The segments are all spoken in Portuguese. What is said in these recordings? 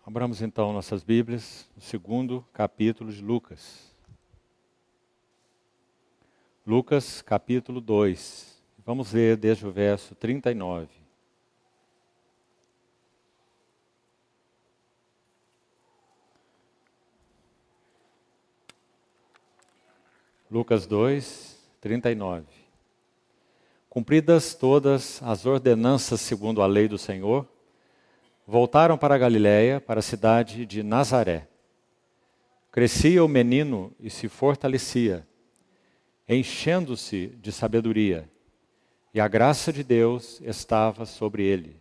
Abramos então nossas Bíblias, no segundo capítulo de Lucas. Lucas, capítulo 2. Vamos ler desde o verso 39. Lucas 2, 39. Cumpridas todas as ordenanças segundo a lei do Senhor, voltaram para a Galiléia, para a cidade de Nazaré. Crescia o menino e se fortalecia, enchendo-se de sabedoria, e a graça de Deus estava sobre ele.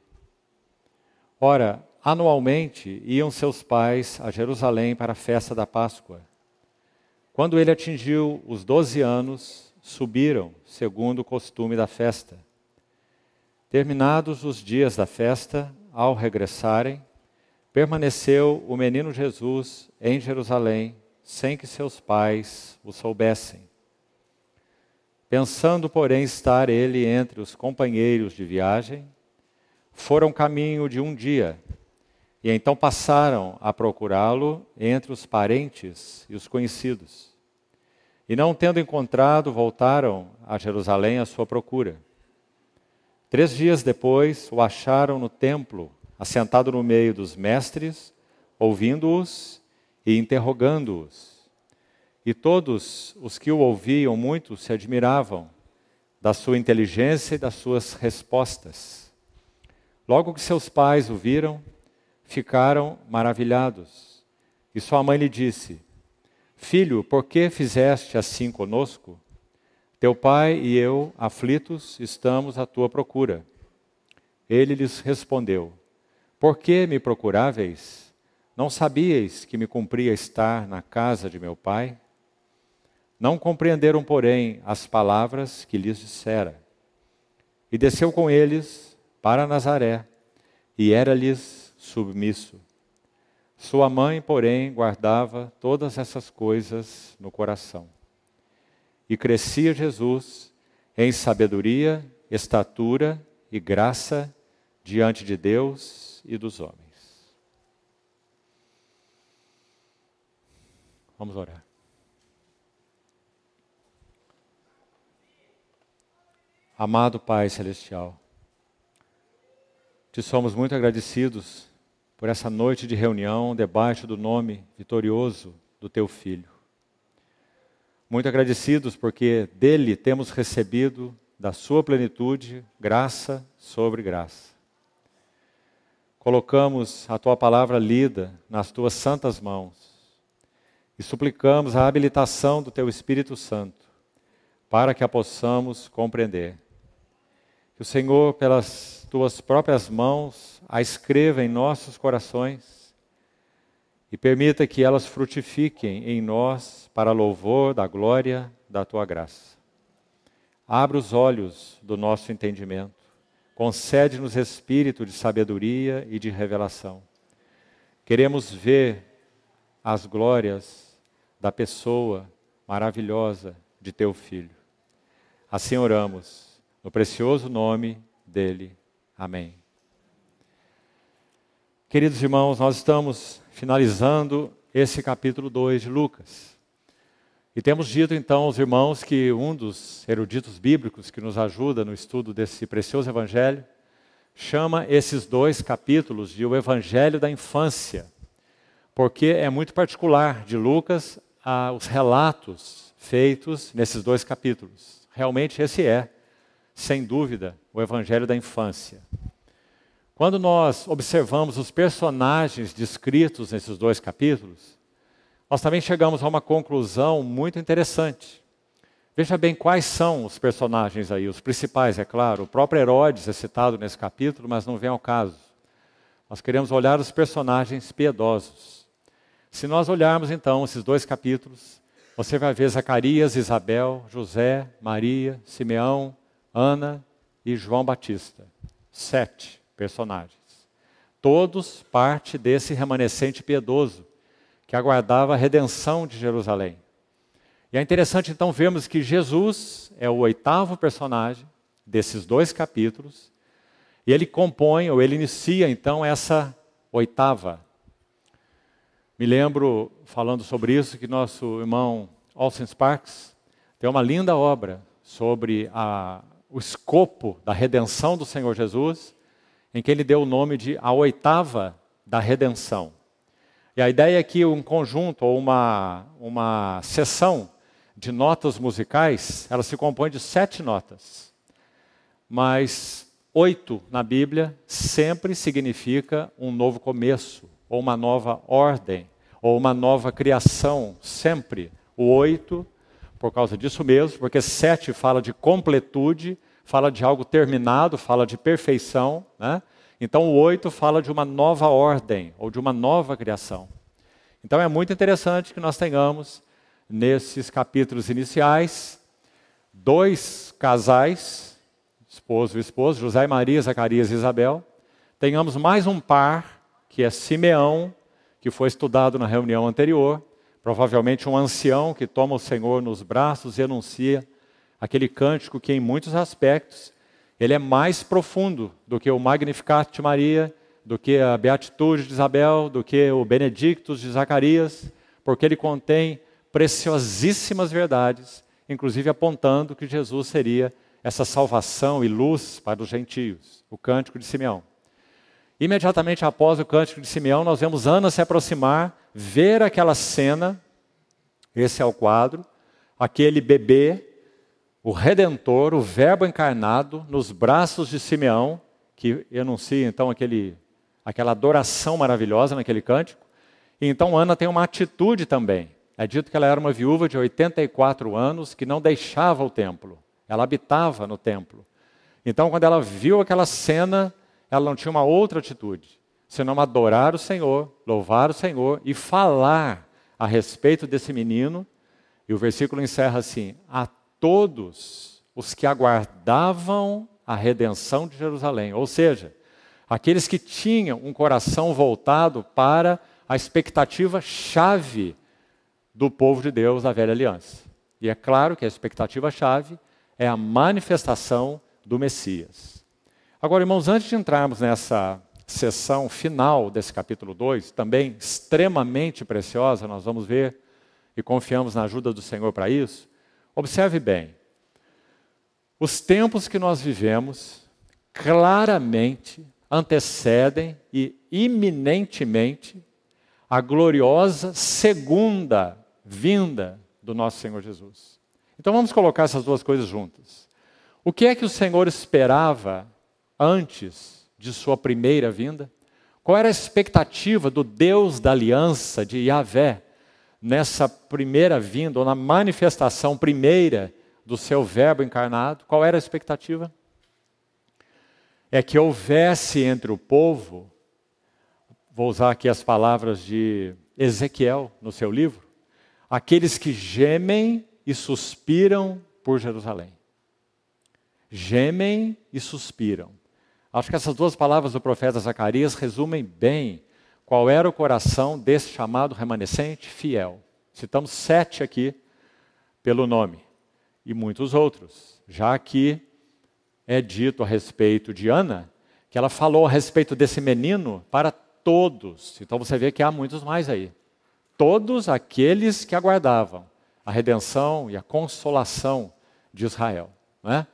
Ora, anualmente iam seus pais a Jerusalém para a festa da Páscoa. Quando ele atingiu os 12 anos, subiram, segundo o costume da festa. Terminados os dias da festa, ao regressarem, permaneceu o menino Jesus em Jerusalém, sem que seus pais o soubessem. Pensando, porém, estar ele entre os companheiros de viagem, foram caminho de um dia, e então passaram a procurá-lo entre os parentes e os conhecidos. E não tendo encontrado, voltaram a Jerusalém à sua procura. 3 dias depois, o acharam no templo, assentado no meio dos mestres, ouvindo-os e interrogando-os. E todos os que o ouviam muito se admiravam da sua inteligência e das suas respostas. Logo que seus pais o viram, ficaram maravilhados. E sua mãe lhe disse: Filho, por que fizeste assim conosco? Teu pai e eu, aflitos, estamos à tua procura. Ele lhes respondeu: Por que me procuráveis? Não sabíeis que me cumpria estar na casa de meu pai? Não compreenderam, porém, as palavras que lhes dissera. E desceu com eles para Nazaré, e era-lhes submisso. Sua mãe, porém, guardava todas essas coisas no coração. E crescia Jesus em sabedoria, estatura e graça diante de Deus e dos homens. Vamos orar. Amado Pai Celestial, te somos muito agradecidos por essa noite de reunião debaixo do nome vitorioso do Teu Filho. Muito agradecidos porque dele temos recebido da sua plenitude graça sobre graça. Colocamos a tua palavra lida nas tuas santas mãos e suplicamos a habilitação do teu Espírito Santo para que a possamos compreender. Que o Senhor, pelas tuas próprias mãos, a escreva em nossos corações e permita que elas frutifiquem em nós para louvor da glória da tua graça. Abra os olhos do nosso entendimento. Concede-nos espírito de sabedoria e de revelação. Queremos ver as glórias da pessoa maravilhosa de teu Filho. Assim oramos, no precioso nome dele. Amém. Queridos irmãos, nós estamos finalizando esse capítulo 2 de Lucas. E temos dito então aos irmãos que um dos eruditos bíblicos que nos ajuda no estudo desse precioso evangelho chama esses 2 capítulos de o Evangelho da Infância, porque é muito particular de Lucas os relatos feitos nesses 2 capítulos. Realmente esse é, sem dúvida, o Evangelho da Infância. Quando nós observamos os personagens descritos nesses 2 capítulos, nós também chegamos a uma conclusão muito interessante. Veja bem quais são os personagens aí, os principais, é claro. O próprio Herodes é citado nesse capítulo, mas não vem ao caso. Nós queremos olhar os personagens piedosos. Se nós olharmos então esses 2 capítulos, você vai ver Zacarias, Isabel, José, Maria, Simeão, Ana e João Batista. 7 personagens. Todos parte desse remanescente piedoso que aguardava a redenção de Jerusalém. E é interessante então vermos que Jesus é o 8º personagem desses 2 capítulos, e ele compõe, ou ele inicia então essa 8ª. Me lembro, falando sobre isso, que nosso irmão Austin Sparks tem uma linda obra sobre o escopo da redenção do Senhor Jesus, em que ele deu o nome de A Oitava da Redenção. E a ideia é que um conjunto ou uma seção de notas musicais, ela se compõe de 7 notas. Mas 8 na Bíblia sempre significa um novo começo, ou uma nova ordem, ou uma nova criação, sempre. O 8, por causa disso mesmo, porque 7 fala de completude, fala de algo terminado, fala de perfeição, né? Então o 8 fala de uma nova ordem, ou de uma nova criação. Então é muito interessante que nós tenhamos, nesses capítulos iniciais, 2 casais, esposo e esposa, José e Maria, Zacarias e Isabel. Tenhamos mais um par, que é Simeão, que foi estudado na reunião anterior, provavelmente um ancião que toma o Senhor nos braços e anuncia aquele cântico que, em muitos aspectos, ele é mais profundo do que o Magnificat de Maria, do que a Beatitude de Isabel, do que o Benedictus de Zacarias, porque ele contém preciosíssimas verdades, inclusive apontando que Jesus seria essa salvação e luz para os gentios, o cântico de Simeão. Imediatamente após o cântico de Simeão, nós vemos Ana se aproximar, ver aquela cena, esse é o quadro, aquele bebê, o Redentor, o Verbo encarnado, nos braços de Simeão, que anuncia então aquela adoração maravilhosa naquele cântico. E então Ana tem uma atitude também. É dito que ela era uma viúva de 84 anos que não deixava o templo. Ela habitava no templo. Então, quando ela viu aquela cena, ela não tinha uma outra atitude, senão adorar o Senhor, louvar o Senhor e falar a respeito desse menino. E o versículo encerra assim: a todos os que aguardavam a redenção de Jerusalém. Ou seja, aqueles que tinham um coração voltado para a expectativa chave do povo de Deus da velha aliança. E é claro que a expectativa chave é a manifestação do Messias. Agora, irmãos, antes de entrarmos nessa sessão final desse capítulo 2, também extremamente preciosa, nós vamos ver e confiamos na ajuda do Senhor para isso. Observe bem, os tempos que nós vivemos claramente antecedem e iminentemente a gloriosa segunda vinda do nosso Senhor Jesus. Então vamos colocar essas duas coisas juntas. O que é que o Senhor esperava antes de sua primeira vinda? Qual era a expectativa do Deus da aliança, de Yahvé, nessa primeira vinda, ou na manifestação primeira do seu Verbo encarnado? Qual era a expectativa? É que houvesse entre o povo, vou usar aqui as palavras de Ezequiel no seu livro, aqueles que gemem e suspiram por Jerusalém. Gemem e suspiram. Acho que essas duas palavras do profeta Zacarias resumem bem qual era o coração desse chamado remanescente fiel. Citamos 7 aqui pelo nome, e muitos outros. Já que é dito a respeito de Ana, que ela falou a respeito desse menino para todos. Então você vê que há muitos mais aí. Todos aqueles que aguardavam a redenção e a consolação de Israel. Não é?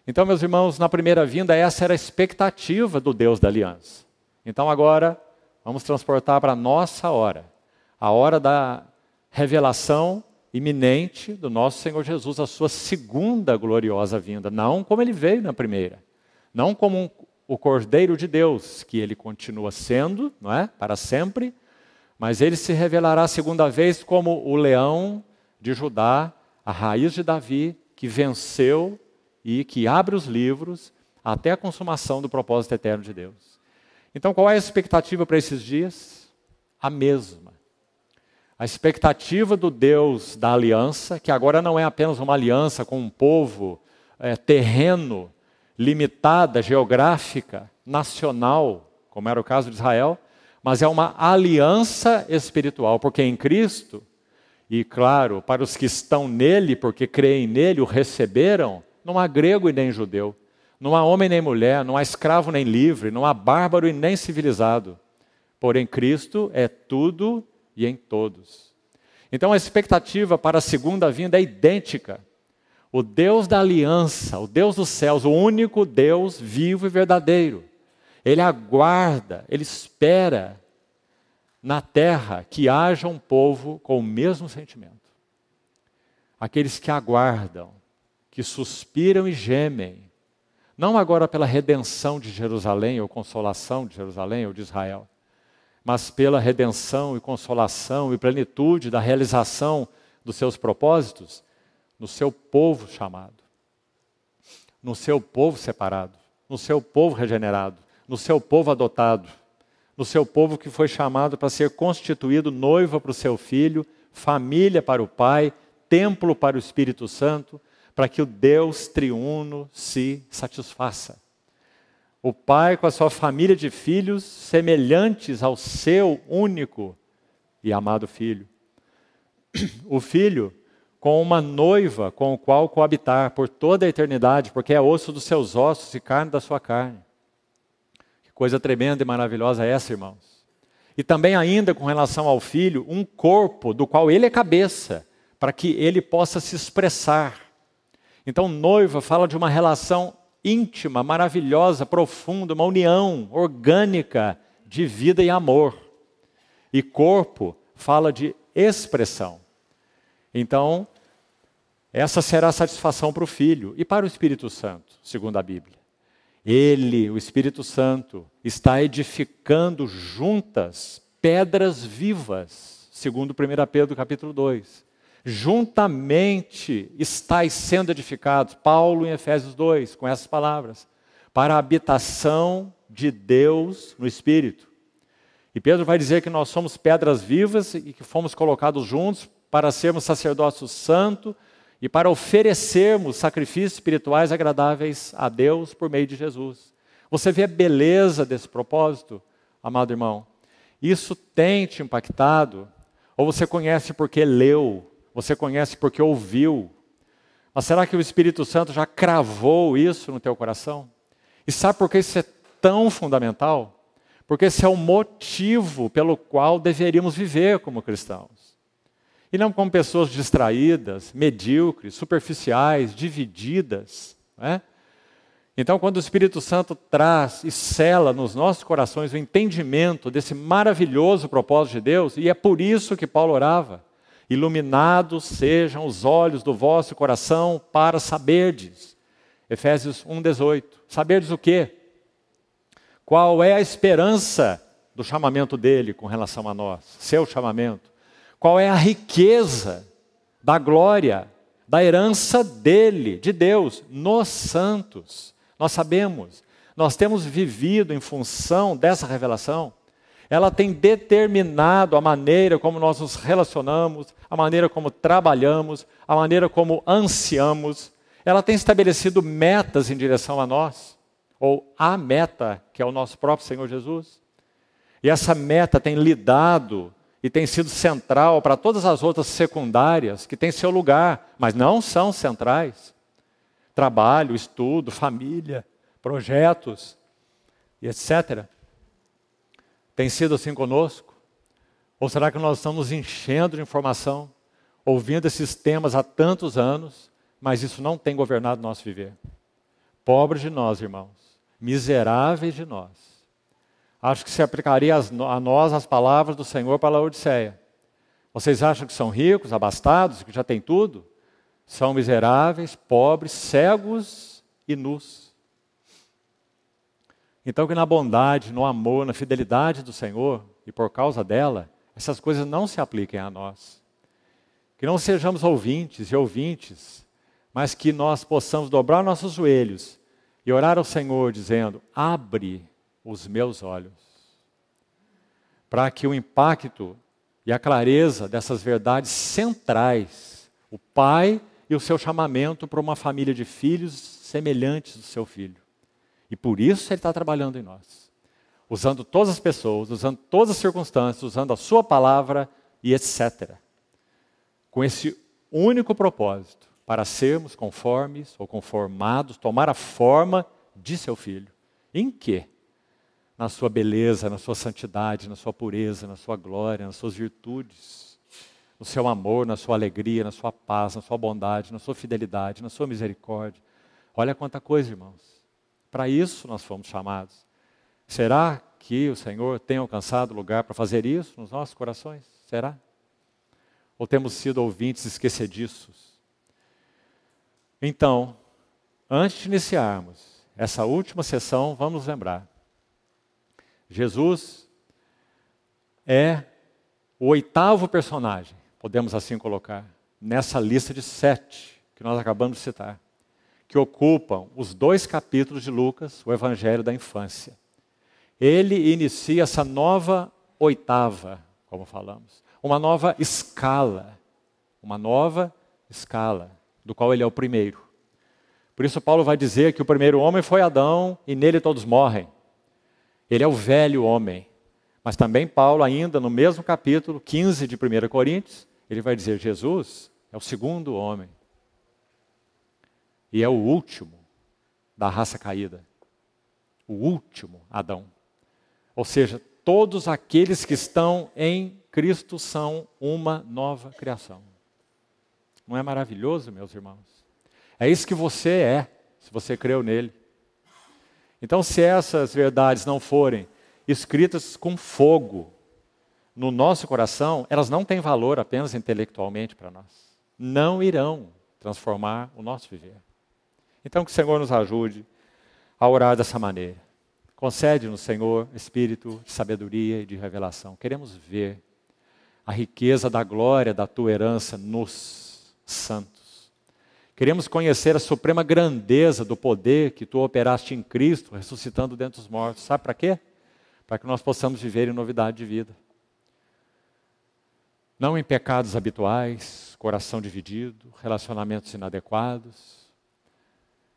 Então, meus irmãos, na primeira vinda, essa era a expectativa do Deus da aliança. Então agora, vamos transportar para a nossa hora. A hora da revelação iminente do nosso Senhor Jesus, a sua segunda gloriosa vinda. Não como ele veio na primeira. Não como o Cordeiro de Deus, que ele continua sendo, não é? Para sempre. Mas ele se revelará a segunda vez como o leão de Judá, a raiz de Davi, que venceu e que abre os livros até a consumação do propósito eterno de Deus. Então, qual é a expectativa para esses dias? A mesma. A expectativa do Deus da aliança, que agora não é apenas uma aliança com um povo terreno, limitada, geográfica, nacional, como era o caso de Israel, mas é uma aliança espiritual, porque em Cristo, e claro, para os que estão nele, porque creem nele, o receberam, não há grego e nem judeu, não há homem nem mulher, não há escravo nem livre, não há bárbaro e nem civilizado. Porém, Cristo é tudo e em todos. Então a expectativa para a segunda vinda é idêntica. O Deus da aliança, o Deus dos céus, o único Deus vivo e verdadeiro, Ele aguarda, Ele espera na terra que haja um povo com o mesmo sentimento. Aqueles que aguardam, que suspiram e gemem, não agora pela redenção de Jerusalém, ou consolação de Jerusalém ou de Israel, mas pela redenção e consolação e plenitude da realização dos seus propósitos no seu povo chamado, no seu povo separado, no seu povo regenerado, no seu povo adotado, no seu povo que foi chamado para ser constituído noiva para o seu filho, família para o Pai, templo para o Espírito Santo, para que o Deus triuno se satisfaça. O Pai com a sua família de filhos semelhantes ao seu único e amado Filho. O Filho com uma noiva com o qual coabitar por toda a eternidade, porque é osso dos seus ossos e carne da sua carne. Que coisa tremenda e maravilhosa é essa, irmãos. E também ainda com relação ao Filho, um corpo do qual Ele é cabeça, para que Ele possa se expressar. Então, noiva fala de uma relação íntima, maravilhosa, profunda, uma união orgânica de vida e amor. E corpo fala de expressão. Então, essa será a satisfação para o Filho e para o Espírito Santo, segundo a Bíblia. Ele, o Espírito Santo, está edificando juntas pedras vivas, segundo 1 Pedro capítulo 2. Juntamente estáis sendo edificados, Paulo em Efésios 2, com essas palavras, para a habitação de Deus no Espírito. E Pedro vai dizer que nós somos pedras vivas e que fomos colocados juntos para sermos sacerdócio santo e para oferecermos sacrifícios espirituais agradáveis a Deus por meio de Jesus. Você vê a beleza desse propósito, amado irmão? Isso tem te impactado? Ou você conhece porque leu? Você conhece porque ouviu? Mas será que o Espírito Santo já cravou isso no teu coração? E sabe por que isso é tão fundamental? Porque esse é o motivo pelo qual deveríamos viver como cristãos. E não como pessoas distraídas, medíocres, superficiais, divididas. Não é? Então, quando o Espírito Santo traz e sela nos nossos corações o entendimento desse maravilhoso propósito de Deus, e é por isso que Paulo orava, iluminados sejam os olhos do vosso coração para saberdes. Efésios 1:18. Saberdes o quê? Qual é a esperança do chamamento dele com relação a nós? Seu chamamento. Qual é a riqueza da glória, da herança dele, de Deus, nos santos? Nós sabemos, nós temos vivido em função dessa revelação. Ela tem determinado a maneira como nós nos relacionamos, a maneira como trabalhamos, a maneira como ansiamos. Ela tem estabelecido metas em direção a nós, ou a meta, que é o nosso próprio Senhor Jesus. E essa meta tem lidado e tem sido central para todas as outras secundárias, que têm seu lugar, mas não são centrais. Trabalho, estudo, família, projetos, e etc. Tem sido assim conosco? Ou será que nós estamos enchendo de informação, ouvindo esses temas há tantos anos, mas isso não tem governado nosso viver? Pobres de nós, irmãos, miseráveis de nós. Acho que se aplicaria a nós as palavras do Senhor para a Laodiceia. Vocês acham que são ricos, abastados, que já têm tudo? São miseráveis, pobres, cegos e nus. Então que na bondade, no amor, na fidelidade do Senhor, e por causa dela, essas coisas não se apliquem a nós. Que não sejamos ouvintes e ouvintes, mas que nós possamos dobrar nossos joelhos e orar ao Senhor dizendo, abre os meus olhos. Para que o impacto e a clareza dessas verdades centrais, o Pai e o seu chamamento para uma família de filhos semelhantes do seu Filho. E por isso Ele está trabalhando em nós. Usando todas as pessoas, usando todas as circunstâncias, usando a sua palavra e etc. Com esse único propósito, para sermos conformes ou conformados, tomar a forma de seu Filho. Em quê? na sua beleza, na sua santidade, na sua pureza, na sua glória, nas suas virtudes, no seu amor, na sua alegria, na sua paz, na sua bondade, na sua fidelidade, na sua misericórdia. Olha quanta coisa, irmãos. Para isso nós fomos chamados. Será que o Senhor tem alcançado lugar para fazer isso nos nossos corações? Será? Ou temos sido ouvintes esquecediços? Então, antes de iniciarmos essa última sessão, vamos lembrar. Jesus é o 8º personagem, podemos assim colocar, nessa lista de 7 que nós acabamos de citar, que ocupam os 2 capítulos de Lucas, o Evangelho da Infância. Ele inicia essa nova 8ª, como falamos, uma nova escala, do qual ele é o primeiro. Por isso Paulo vai dizer que o primeiro homem foi Adão e nele todos morrem. Ele é o velho homem. Mas também Paulo, ainda no mesmo capítulo 15 de 1 Coríntios, ele vai dizer, Jesus é o segundo homem. E é o último da raça caída. O último Adão. Ou seja, todos aqueles que estão em Cristo são uma nova criação. Não é maravilhoso, meus irmãos? É isso que você é, se você creu nele. Então, se essas verdades não forem escritas com fogo no nosso coração, elas não têm valor apenas intelectualmente para nós. Não irão transformar o nosso viver. Então, que o Senhor nos ajude a orar dessa maneira. Concede-nos, Senhor, espírito de sabedoria e de revelação. Queremos ver a riqueza da glória da tua herança nos santos. Queremos conhecer a suprema grandeza do poder que tu operaste em Cristo, ressuscitando dentre os mortos. Sabe para quê? Para que nós possamos viver em novidade de vida. Não em pecados habituais, coração dividido, relacionamentos inadequados,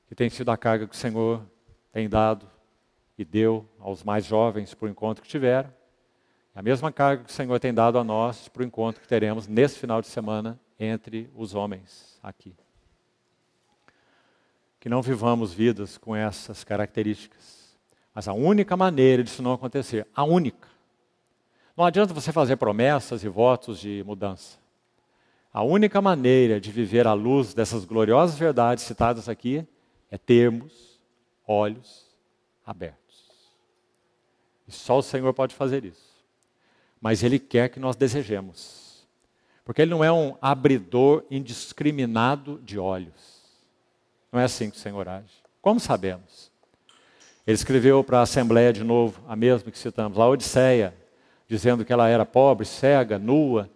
que tem sido a carga que o Senhor tem dado e deu aos mais jovens para o encontro que tiveram. A mesma carga que o Senhor tem dado a nós para o encontro que teremos nesse final de semana entre os homens aqui. Que não vivamos vidas com essas características. Mas a única maneira disso não acontecer, a única. Não adianta você fazer promessas e votos de mudança. A única maneira de viver à luz dessas gloriosas verdades citadas aqui é termos olhos abertos. E só o Senhor pode fazer isso. Mas Ele quer que nós desejemos. Porque Ele não é um abridor indiscriminado de olhos. Não é assim que o Senhor age. Como sabemos? Ele escreveu para a Assembleia de novo, a mesma que citamos, Laodiceia, dizendo que ela era pobre, cega, nua.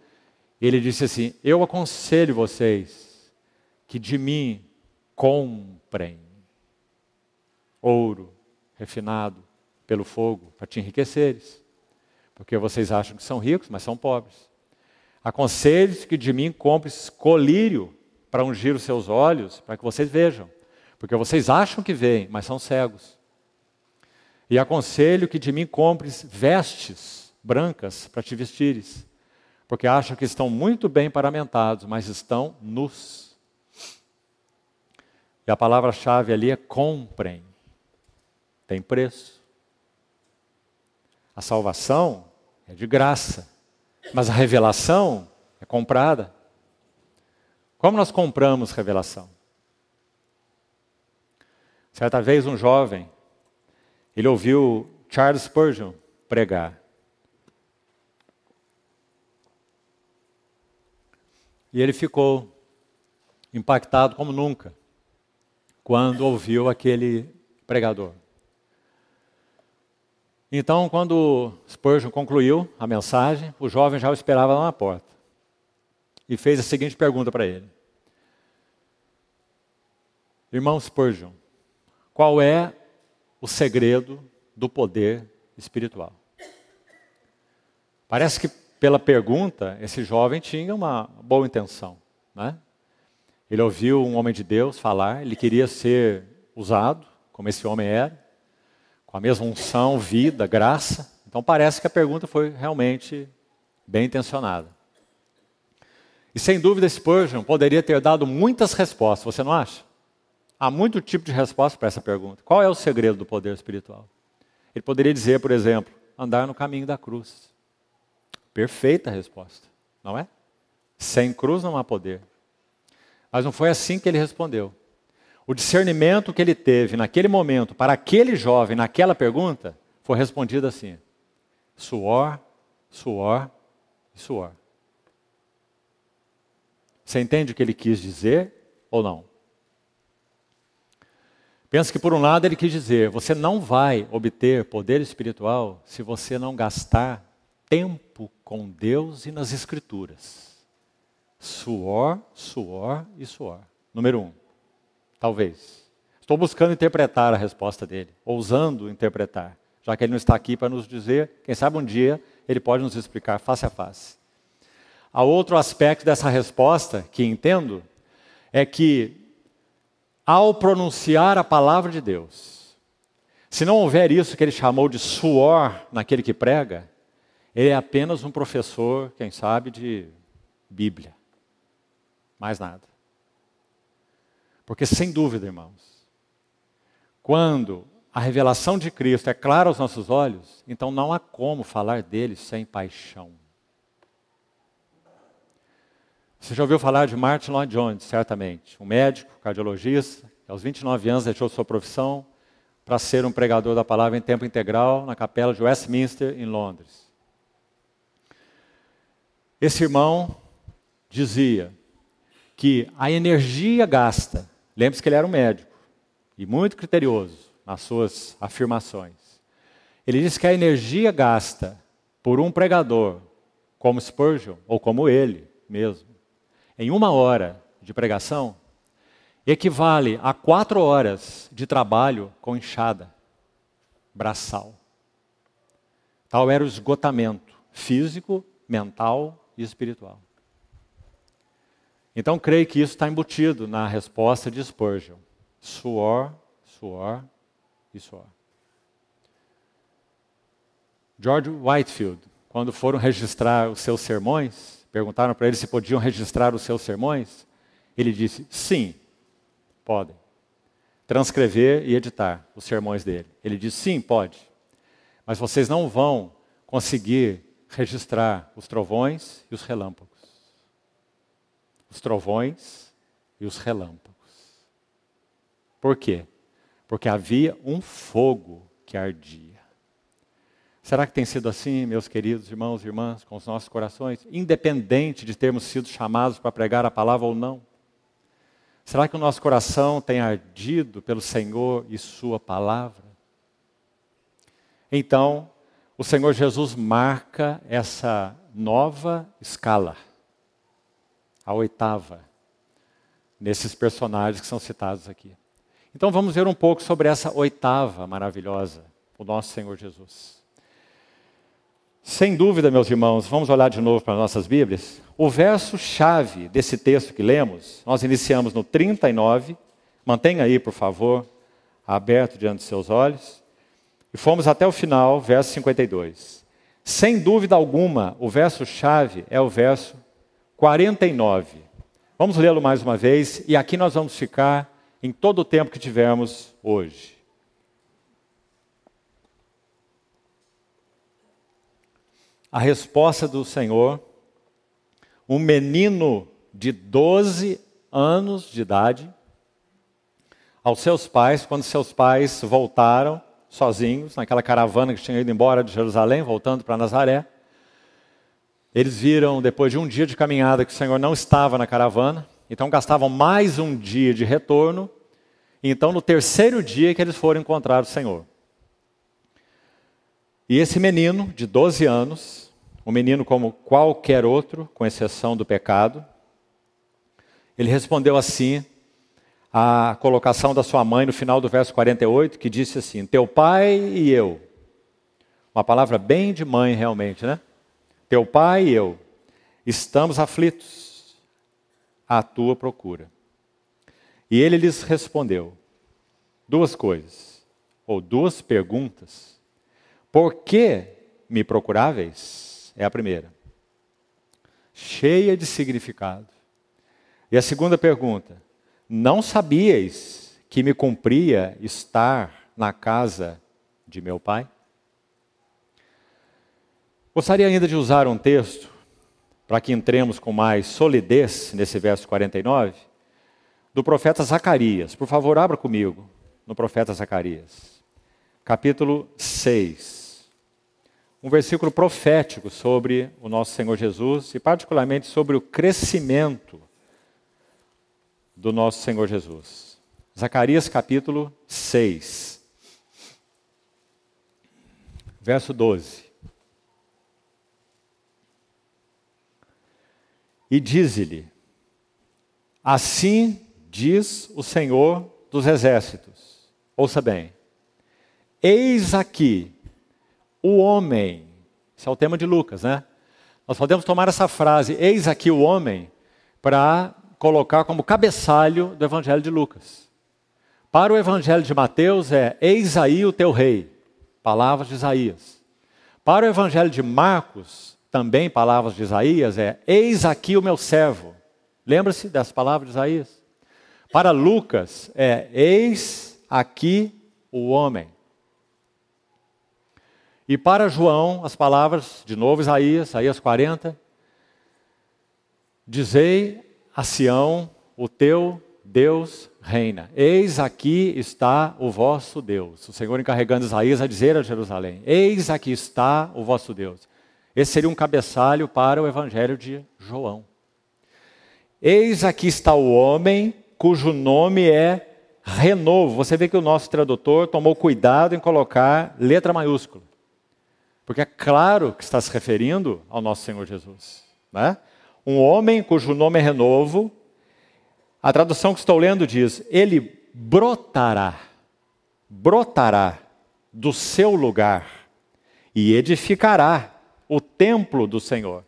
Ele disse assim, eu aconselho vocês que de mim comprem ouro refinado pelo fogo para te enriqueceres. Porque vocês acham que são ricos, mas são pobres. Aconselho que de mim compres colírio para ungir os seus olhos, para que vocês vejam. Porque vocês acham que veem, mas são cegos. E aconselho que de mim compres vestes brancas para te vestires. Porque acham que estão muito bem paramentados, mas estão nus. E a palavra-chave ali é comprem. Tem preço. A salvação é de graça, mas a revelação é comprada. Como nós compramos revelação? Certa vez um jovem, ele ouviu Charles Spurgeon pregar. E ele ficou impactado como nunca, quando ouviu aquele pregador. Então, quando Spurgeon concluiu a mensagem, o jovem já o esperava lá na porta. E fez a seguinte pergunta para ele. Irmão Spurgeon, qual é o segredo do poder espiritual? Parece que pela pergunta, esse jovem tinha uma boa intenção, né? Ele ouviu um homem de Deus falar, ele queria ser usado, como esse homem era, com a mesma unção, vida, graça. Então parece que a pergunta foi realmente bem intencionada. E sem dúvida Spurgeon poderia ter dado muitas respostas, você não acha? Há muito tipo de resposta para essa pergunta. Qual é o segredo do poder espiritual? Ele poderia dizer, por exemplo, andar no caminho da cruz. Perfeita resposta, não é? Sem cruz não há poder. Mas não foi assim que ele respondeu. O discernimento que ele teve naquele momento para aquele jovem, naquela pergunta, foi respondido assim: suor, suor e suor. Você entende o que ele quis dizer ou não? Pensa que por um lado ele quis dizer, você não vai obter poder espiritual se você não gastar tempo com Deus e nas Escrituras. Suor, suor e suor. Número 1, talvez. Estou buscando interpretar a resposta dele, ousando interpretar, já que ele não está aqui para nos dizer, quem sabe um dia ele pode nos explicar face a face. Há outro aspecto dessa resposta que entendo, é que ao pronunciar a palavra de Deus, se não houver isso que ele chamou de suor naquele que prega, ele é apenas um professor, quem sabe, de Bíblia. Mais nada. Porque sem dúvida, irmãos, quando a revelação de Cristo é clara aos nossos olhos, então não há como falar dele sem paixão. Você já ouviu falar de Martin Lloyd Jones, certamente. Um médico, cardiologista, que aos 29 anos deixou sua profissão para ser um pregador da palavra em tempo integral na capela de Westminster, em Londres. Esse irmão dizia que a energia gasta, lembre-se que ele era um médico, e muito criterioso nas suas afirmações. Ele disse que a energia gasta por um pregador, como Spurgeon, ou como ele mesmo, em 1 hora de pregação, equivale a 4 horas de trabalho com enxada braçal. Tal era o esgotamento físico, mental e espiritual. Então, creio que isso está embutido na resposta de Spurgeon. Suor, suor e suor. George Whitefield, quando foram registrar os seus sermões, perguntaram para ele se podiam registrar os seus sermões. Ele disse, sim, podem. Transcrever e editar os sermões dele. Ele disse, sim, pode. Mas vocês não vão conseguir registrar os trovões e os relâmpagos. Os trovões e os relâmpagos. Por quê? Porque havia um fogo que ardia. Será que tem sido assim, meus queridos irmãos e irmãs, com os nossos corações? Independente de termos sido chamados para pregar a palavra ou não. Será que o nosso coração tem ardido pelo Senhor e sua palavra? Então, o Senhor Jesus marca essa nova escala. A 8ª, nesses personagens que são citados aqui. Então vamos ver um pouco sobre essa 8ª maravilhosa, o nosso Senhor Jesus. Sem dúvida, meus irmãos, vamos olhar de novo para nossas Bíblias. O verso-chave desse texto que lemos, nós iniciamos no 39, mantenha aí, por favor, aberto diante dos seus olhos, e fomos até o final, verso 52. Sem dúvida alguma, o verso-chave é o verso 49. Vamos lê-lo mais uma vez, e aqui nós vamos ficar em todo o tempo que tivermos hoje. A resposta do Senhor, um menino de 12 anos de idade, aos seus pais, quando seus pais voltaram sozinhos, naquela caravana que tinha ido embora de Jerusalém, voltando para Nazaré, eles viram, depois de um dia de caminhada, que o Senhor não estava na caravana, então gastavam mais um dia de retorno, e então no 3º dia que eles foram encontrar o Senhor. E esse menino, de 12 anos, um menino como qualquer outro, com exceção do pecado, ele respondeu assim à colocação da sua mãe no final do verso 48, que disse assim, teu pai e eu. Uma palavra bem de mãe realmente, né? Teu pai e eu estamos aflitos à tua procura. E ele lhes respondeu 2 coisas, ou 2 perguntas. Por que me procuráveis? É a primeira. Cheia de significado. E a segunda pergunta. Não sabíeis que me cumpria estar na casa de meu pai? Gostaria ainda de usar um texto, para que entremos com mais solidez nesse verso 49, do profeta Zacarias. Por favor, abra comigo no profeta Zacarias, capítulo 6. Um versículo profético sobre o nosso Senhor Jesus e particularmente sobre o crescimento do nosso Senhor Jesus. Zacarias capítulo 6, verso 12. E diz-lhe: assim diz o Senhor dos Exércitos. Ouça bem. Eis aqui o homem. Esse é o tema de Lucas, né? Nós podemos tomar essa frase, eis aqui o homem, para colocar como cabeçalho do Evangelho de Lucas. Para o Evangelho de Mateus é, eis aí o teu rei. Palavras de Isaías. Para o Evangelho de Marcos, também palavras de Isaías, é, eis aqui o meu servo. Lembra-se dessas palavras de Isaías? Para Lucas, é, eis aqui o homem. E para João, as palavras, de novo Isaías 40, dizei a Sião, o teu Deus reina. Eis aqui está o vosso Deus. O Senhor encarregando Isaías a dizer a Jerusalém, eis aqui está o vosso Deus. Esse seria um cabeçalho para o Evangelho de João. Eis aqui está o homem cujo nome é Renovo. Você vê que o nosso tradutor tomou cuidado em colocar letra maiúscula. Porque é claro que está se referindo ao nosso Senhor Jesus. Né? Um homem cujo nome é Renovo. A tradução que estou lendo diz, ele brotará do seu lugar e edificará o templo do Senhor.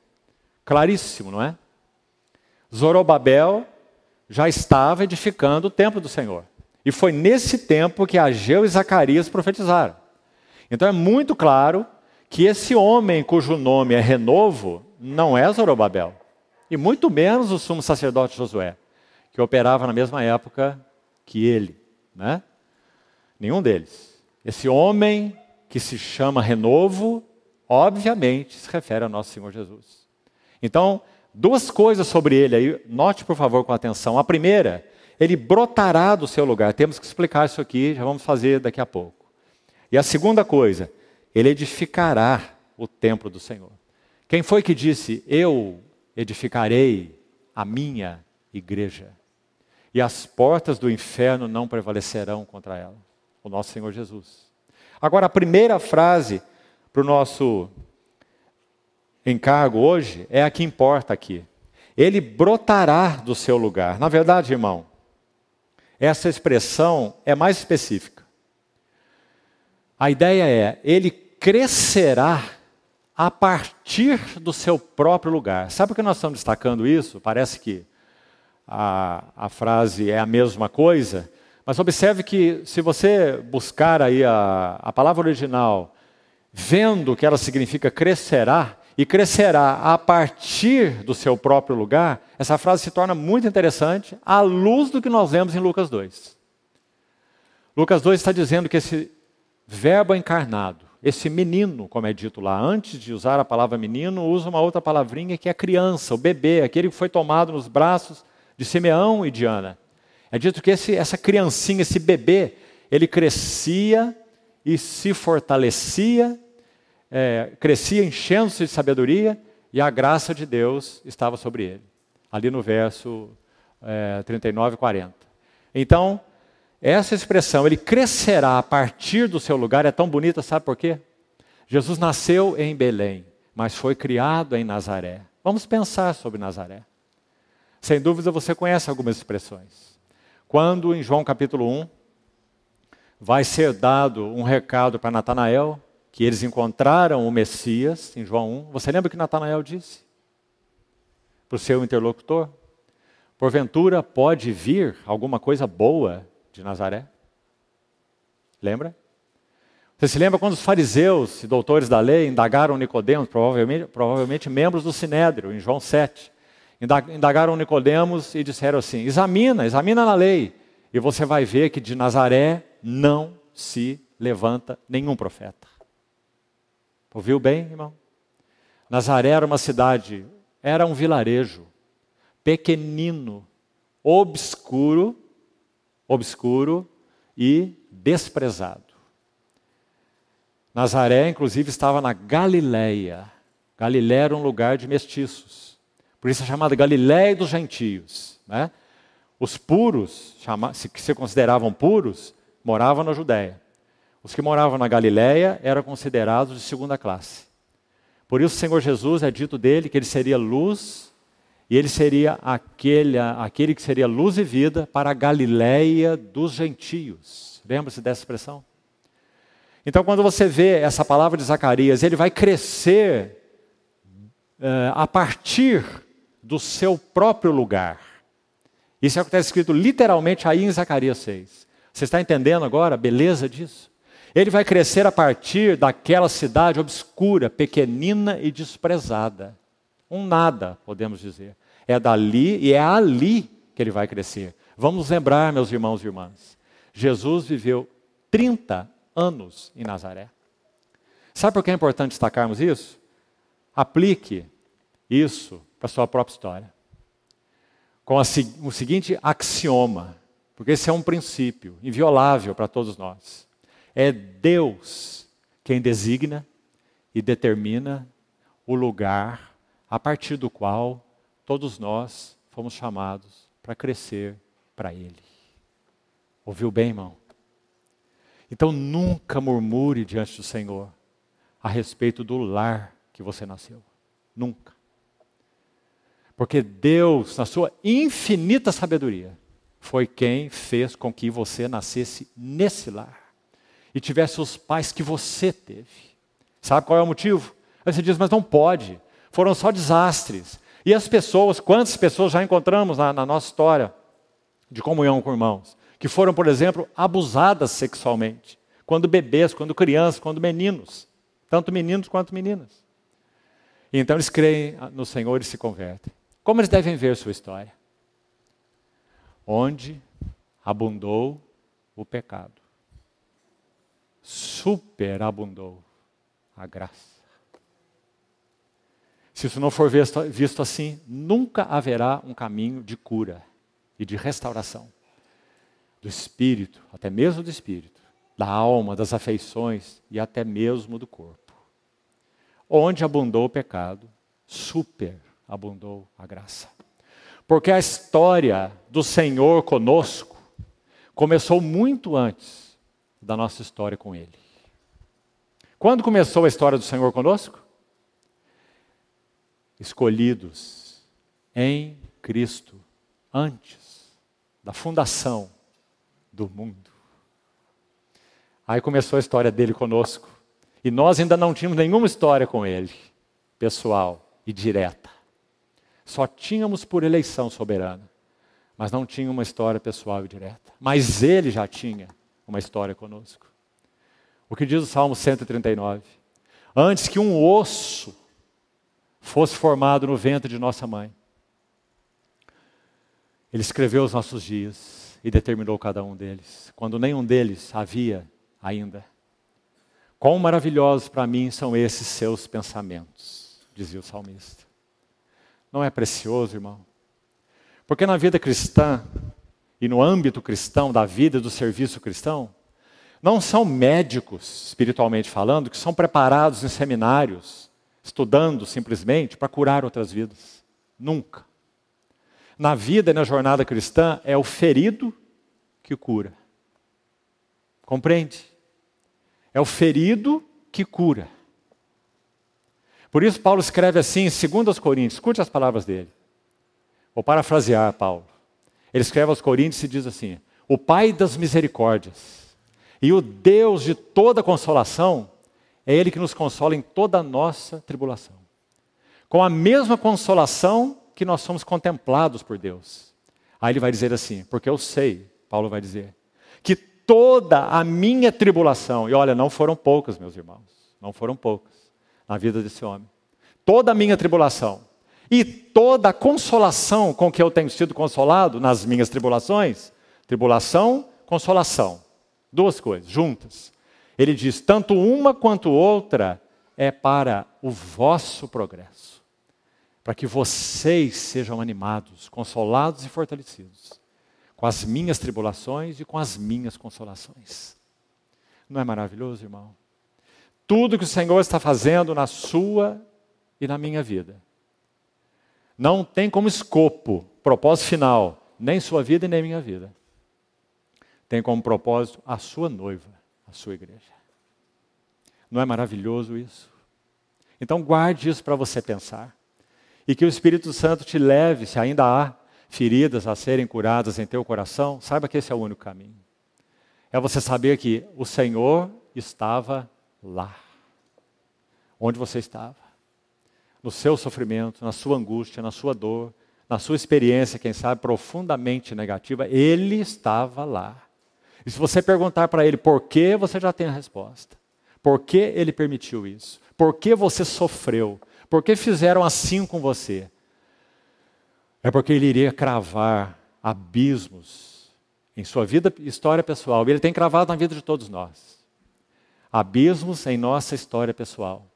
Claríssimo, não é? Zorobabel já estava edificando o templo do Senhor. E foi nesse tempo que Ageu e Zacarias profetizaram. Então é muito claro que esse homem cujo nome é Renovo não é Zorobabel. E muito menos o sumo sacerdote Josué, que operava na mesma época que ele. Né? Nenhum deles. Esse homem que se chama Renovo, obviamente se refere ao nosso Senhor Jesus. Então, duas coisas sobre ele aí, note por favor com atenção. A primeira, ele brotará do seu lugar. Temos que explicar isso aqui, já vamos fazer daqui a pouco. E a segunda coisa, ele edificará o templo do Senhor. Quem foi que disse, eu edificarei a minha igreja? E as portas do inferno não prevalecerão contra ela. O nosso Senhor Jesus. Agora, a primeira frase para o nosso encargo hoje é a que importa aqui. Ele brotará do seu lugar. Na verdade, irmão, essa expressão é mais específica. A ideia é, ele crescerá a partir do seu próprio lugar. Sabe por que nós estamos destacando isso? Parece que a frase é a mesma coisa, mas observe que se você buscar aí a palavra original, vendo que ela significa crescerá, e crescerá a partir do seu próprio lugar, essa frase se torna muito interessante à luz do que nós vemos em Lucas 2. Lucas 2 está dizendo que esse verbo encarnado, esse menino, como é dito lá, antes de usar a palavra menino, usa uma outra palavrinha que é criança, o bebê, aquele que foi tomado nos braços de Simeão e de Ana. É dito que essa criancinha, esse bebê, ele crescia e se fortalecia, crescia enchendo-se de sabedoria e a graça de Deus estava sobre ele. Ali no verso 39 e 40. Então, essa expressão, ele crescerá a partir do seu lugar, é tão bonita, sabe por quê? Jesus nasceu em Belém, mas foi criado em Nazaré. Vamos pensar sobre Nazaré. Sem dúvida você conhece algumas expressões. Quando em João capítulo 1, vai ser dado um recado para Natanael, que eles encontraram o Messias, em João 1. Você lembra o que Natanael disse? Para o seu interlocutor? Porventura pode vir alguma coisa boa de Nazaré? Lembra? Você se lembra quando os fariseus e doutores da lei indagaram Nicodemos, provavelmente membros do Sinédrio, em João 7. Indagaram Nicodemos e disseram assim, examina na lei, e você vai ver que de Nazaré não se levanta nenhum profeta. Ouviu bem, irmão? Nazaré era uma cidade, era um vilarejo, pequenino, obscuro e desprezado. Nazaré, inclusive, estava na Galileia. Galileia era um lugar de mestiços. Por isso é chamada Galileia dos gentios, né? Os puros, que se consideravam puros, moravam na Judéia. Os que moravam na Galileia eram considerados de segunda classe. Por isso o Senhor Jesus é dito dele que ele seria luz, e ele seria aquele que seria luz e vida para a Galileia dos gentios. Lembra-se dessa expressão? Então, quando você vê essa palavra de Zacarias, ele vai crescer a partir do seu próprio lugar. Isso é o que está escrito literalmente aí em Zacarias 6. Você está entendendo agora a beleza disso? Ele vai crescer a partir daquela cidade obscura, pequenina e desprezada. Um nada, podemos dizer. É dali e é ali que ele vai crescer. Vamos lembrar, meus irmãos e irmãs, Jesus viveu 30 anos em Nazaré. Sabe por que é importante destacarmos isso? Aplique isso para a sua própria história. Com o seguinte axioma, porque esse é um princípio inviolável para todos nós. É Deus quem designa e determina o lugar a partir do qual todos nós fomos chamados para crescer para Ele. Ouviu bem, irmão? Então nunca murmure diante do Senhor a respeito do lar que você nasceu. Nunca. Porque Deus, na sua infinita sabedoria, foi quem fez com que você nascesse nesse lar e tivesse os pais que você teve. Sabe qual é o motivo? Aí você diz, mas não pode. Foram só desastres. E as pessoas, quantas pessoas já encontramos na nossa história de comunhão com irmãos, que foram, por exemplo, abusadas sexualmente, quando bebês, quando crianças, quando meninos, tanto meninos quanto meninas. E então eles creem no Senhor e se convertem. Como eles devem ver sua história? Onde abundou o pecado, superabundou a graça. Se isso não for visto assim, nunca haverá um caminho de cura e de restauração do espírito, até mesmo do espírito, da alma, das afeições e até mesmo do corpo. Onde abundou o pecado, superabundou a graça. Porque a história do Senhor conosco começou muito antes da nossa história com Ele. Quando começou a história do Senhor conosco? Escolhidos em Cristo antes da fundação do mundo. Aí começou a história dele conosco. E nós ainda não tínhamos nenhuma história com ele, pessoal e direta. Só tínhamos por eleição soberana, mas não tinha uma história pessoal e direta. Mas ele já tinha uma história conosco. O que diz o Salmo 139? Antes que um osso fosse formado no ventre de nossa mãe, Ele escreveu os nossos dias e determinou cada um deles, quando nenhum deles havia ainda. Quão maravilhosos para mim são esses seus pensamentos, dizia o salmista. Não é precioso, irmão? Porque na vida cristã, e no âmbito cristão, da vida e do serviço cristão, não são médicos, espiritualmente falando, que são preparados em seminários, estudando simplesmente para curar outras vidas. Nunca. Na vida e na jornada cristã, é o ferido que cura. Compreende? É o ferido que cura. Por isso Paulo escreve assim em 2 Coríntios, escute as palavras dele. Vou parafrasear Paulo. Ele escreve aos Coríntios e diz assim: o Pai das misericórdias e o Deus de toda consolação é Ele que nos consola em toda a nossa tribulação. Com a mesma consolação que nós somos contemplados por Deus. Aí ele vai dizer assim, porque eu sei, Paulo vai dizer, que toda a minha tribulação, e olha, não foram poucas, meus irmãos, não foram poucas na vida desse homem. Toda a minha tribulação e toda a consolação com que eu tenho sido consolado nas minhas tribulações, tribulação, consolação, duas coisas juntas. Ele diz, tanto uma quanto outra é para o vosso progresso, para que vocês sejam animados, consolados e fortalecidos com as minhas tribulações e com as minhas consolações. Não é maravilhoso, irmão? Tudo que o Senhor está fazendo na sua e na minha vida não tem como escopo, propósito final, nem sua vida e nem minha vida. Tem como propósito a sua noiva, a sua igreja. Não é maravilhoso isso? Então guarde isso para você pensar. E que o Espírito Santo te leve, se ainda há feridas a serem curadas em teu coração, saiba que esse é o único caminho. É você saber que o Senhor estava lá, onde você estava, no seu sofrimento, na sua angústia, na sua dor, na sua experiência, quem sabe, profundamente negativa, Ele estava lá. E se você perguntar para Ele por quê, você já tem a resposta. Por que Ele permitiu isso? Por que você sofreu? Por que fizeram assim com você? É porque Ele iria cravar abismos em sua vida e história pessoal. E Ele tem cravado na vida de todos nós. Abismos em nossa história pessoal.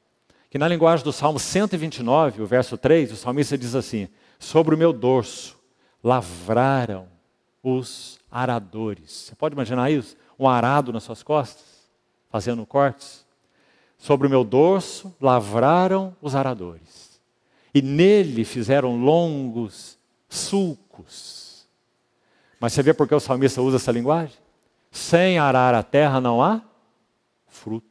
Que na linguagem do Salmo 129, o verso 3, o salmista diz assim: sobre o meu dorso lavraram os aradores. Você pode imaginar isso? Um arado nas suas costas, fazendo cortes. Sobre o meu dorso lavraram os aradores. E nele fizeram longos sulcos. Mas você vê por que o salmista usa essa linguagem? Sem arar a terra não há fruto.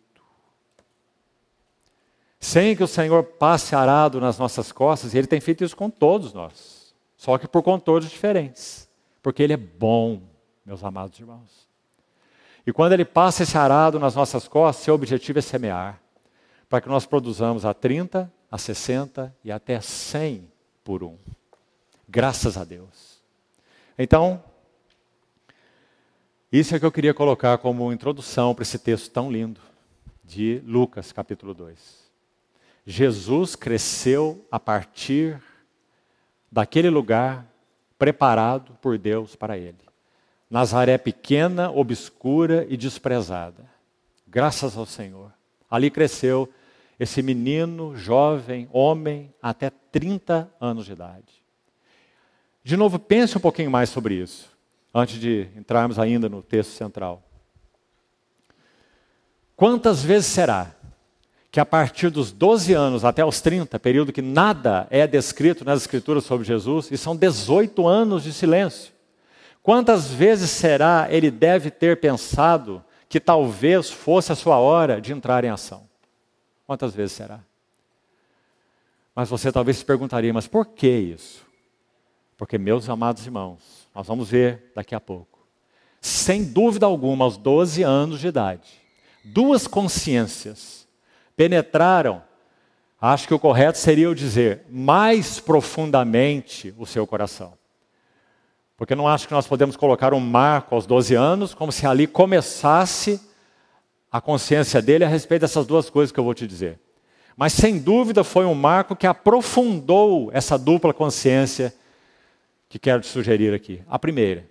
Sem que o Senhor passe arado nas nossas costas, e Ele tem feito isso com todos nós. Só que por contornos diferentes. Porque Ele é bom, meus amados irmãos. E quando Ele passa esse arado nas nossas costas, seu objetivo é semear. Para que nós produzamos a 30, a 60 e até 100 por um. Graças a Deus. Então, isso é que eu queria colocar como introdução para esse texto tão lindo de Lucas, capítulo 2. Jesus cresceu a partir daquele lugar preparado por Deus para ele. Nazaré pequena, obscura e desprezada. Graças ao Senhor. Ali cresceu esse menino, jovem, homem, até 30 anos de idade. De novo, pense um pouquinho mais sobre isso, antes de entrarmos ainda no texto central. Quantas vezes será que a partir dos 12 anos até os 30, período que nada é descrito nas Escrituras sobre Jesus, e são 18 anos de silêncio, quantas vezes será ele deve ter pensado que talvez fosse a sua hora de entrar em ação? Quantas vezes será? Mas você talvez se perguntaria, mas por que isso? Porque, meus amados irmãos, nós vamos ver daqui a pouco, sem dúvida alguma, aos 12 anos de idade, duas consciências penetraram, acho que o correto seria eu dizer, mais profundamente o seu coração. Porque eu não acho que nós podemos colocar um marco aos 12 anos, como se ali começasse a consciência dele a respeito dessas duas coisas que eu vou te dizer. Mas sem dúvida foi um marco que aprofundou essa dupla consciência que quero te sugerir aqui. A primeira,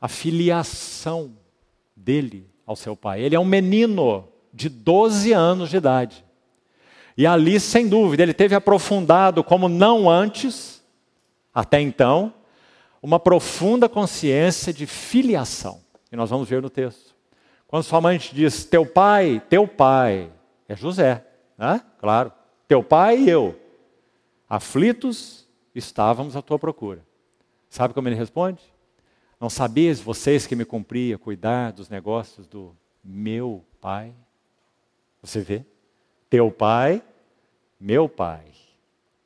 a filiação dele ao seu pai. Ele é um menino de 12 anos de idade. E ali, sem dúvida, ele teve aprofundado, como não antes, até então, uma profunda consciência de filiação. E nós vamos ver no texto. Quando sua mãe te diz, teu pai, é José, né? Claro, teu pai e eu, aflitos, estávamos à tua procura. Sabe como ele responde? Não sabias vocês que me cumpria cuidar dos negócios do meu pai? Você vê? Teu pai, meu pai.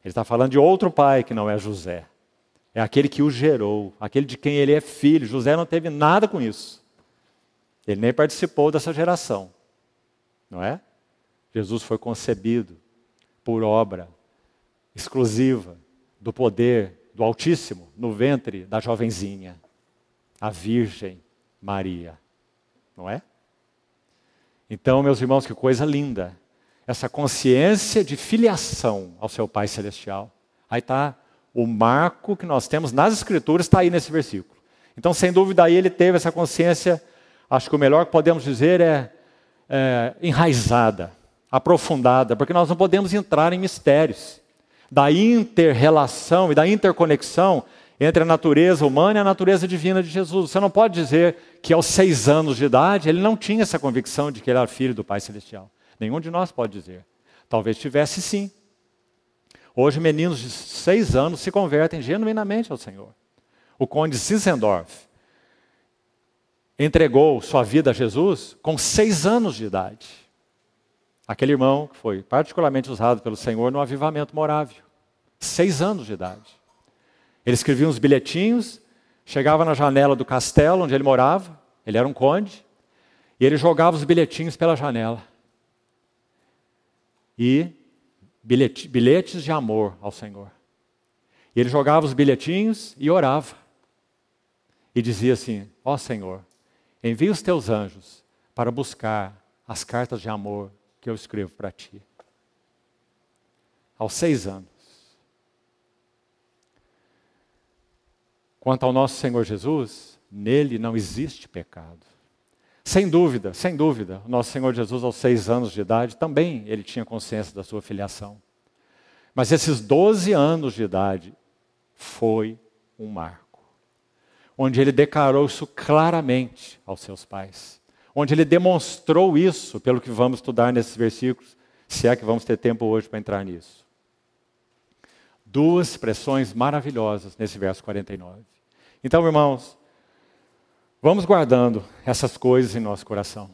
Ele está falando de outro pai que não é José. É aquele que o gerou, aquele de quem ele é filho. José não teve nada com isso. Ele nem participou dessa geração. Não é? Jesus foi concebido por obra exclusiva do poder do Altíssimo no ventre da jovenzinha, a Virgem Maria. Não é? Então, meus irmãos, que coisa linda. Essa consciência de filiação ao seu Pai Celestial. Aí está o marco que nós temos nas Escrituras, está aí nesse versículo. Então, sem dúvida, aí ele teve essa consciência, acho que o melhor que podemos dizer é enraizada. aprofundada, porque nós não podemos entrar em mistérios da inter-relação e da interconexão entre a natureza humana e a natureza divina de Jesus. Você não pode dizer que aos 6 anos de idade ele não tinha essa convicção de que ele era filho do Pai Celestial. Nenhum de nós pode dizer. Talvez tivesse sim. Hoje meninos de 6 anos se convertem genuinamente ao Senhor. O conde Zinzendorf entregou sua vida a Jesus com 6 anos de idade. Aquele irmão que foi particularmente usado pelo Senhor no avivamento morávio. 6 anos de idade. Ele escrevia uns bilhetinhos, chegava na janela do castelo onde ele morava, ele era um conde, e ele jogava os bilhetinhos pela janela. E bilhetes de amor ao Senhor. E ele jogava os bilhetinhos e orava. E dizia assim: ó Senhor, envia os teus anjos para buscar as cartas de amor que eu escrevo para ti. Aos 6 anos. Quanto ao nosso Senhor Jesus, nele não existe pecado. Sem dúvida, o nosso Senhor Jesus aos 6 anos de idade também ele tinha consciência da sua filiação. Mas esses 12 anos de idade foi um marco, onde ele declarou isso claramente aos seus pais, onde ele demonstrou isso, pelo que vamos estudar nesses versículos, se é que vamos ter tempo hoje para entrar nisso. 2 expressões maravilhosas nesse verso 49. Então, irmãos, vamos guardando essas coisas em nosso coração.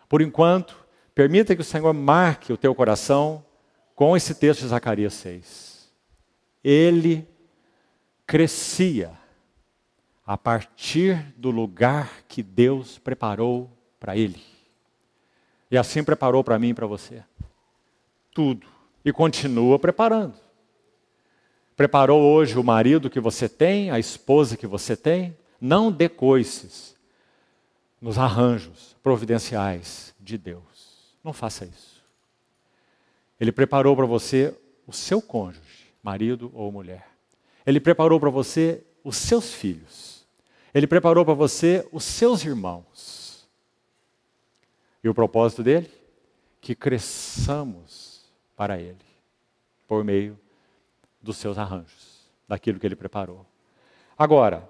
Por enquanto, permita que o Senhor marque o teu coração com esse texto de Zacarias 6. Ele crescia a partir do lugar que Deus preparou para ele. E assim preparou para mim e para você. Tudo. E continua preparando. Preparou hoje o marido que você tem, a esposa que você tem. Não dê coices nos arranjos providenciais de Deus. Não faça isso. Ele preparou para você o seu cônjuge, marido ou mulher. Ele preparou para você os seus filhos. Ele preparou para você os seus irmãos. E o propósito dele? Que cresçamos para ele, por meio dos seus arranjos, daquilo que ele preparou. Agora,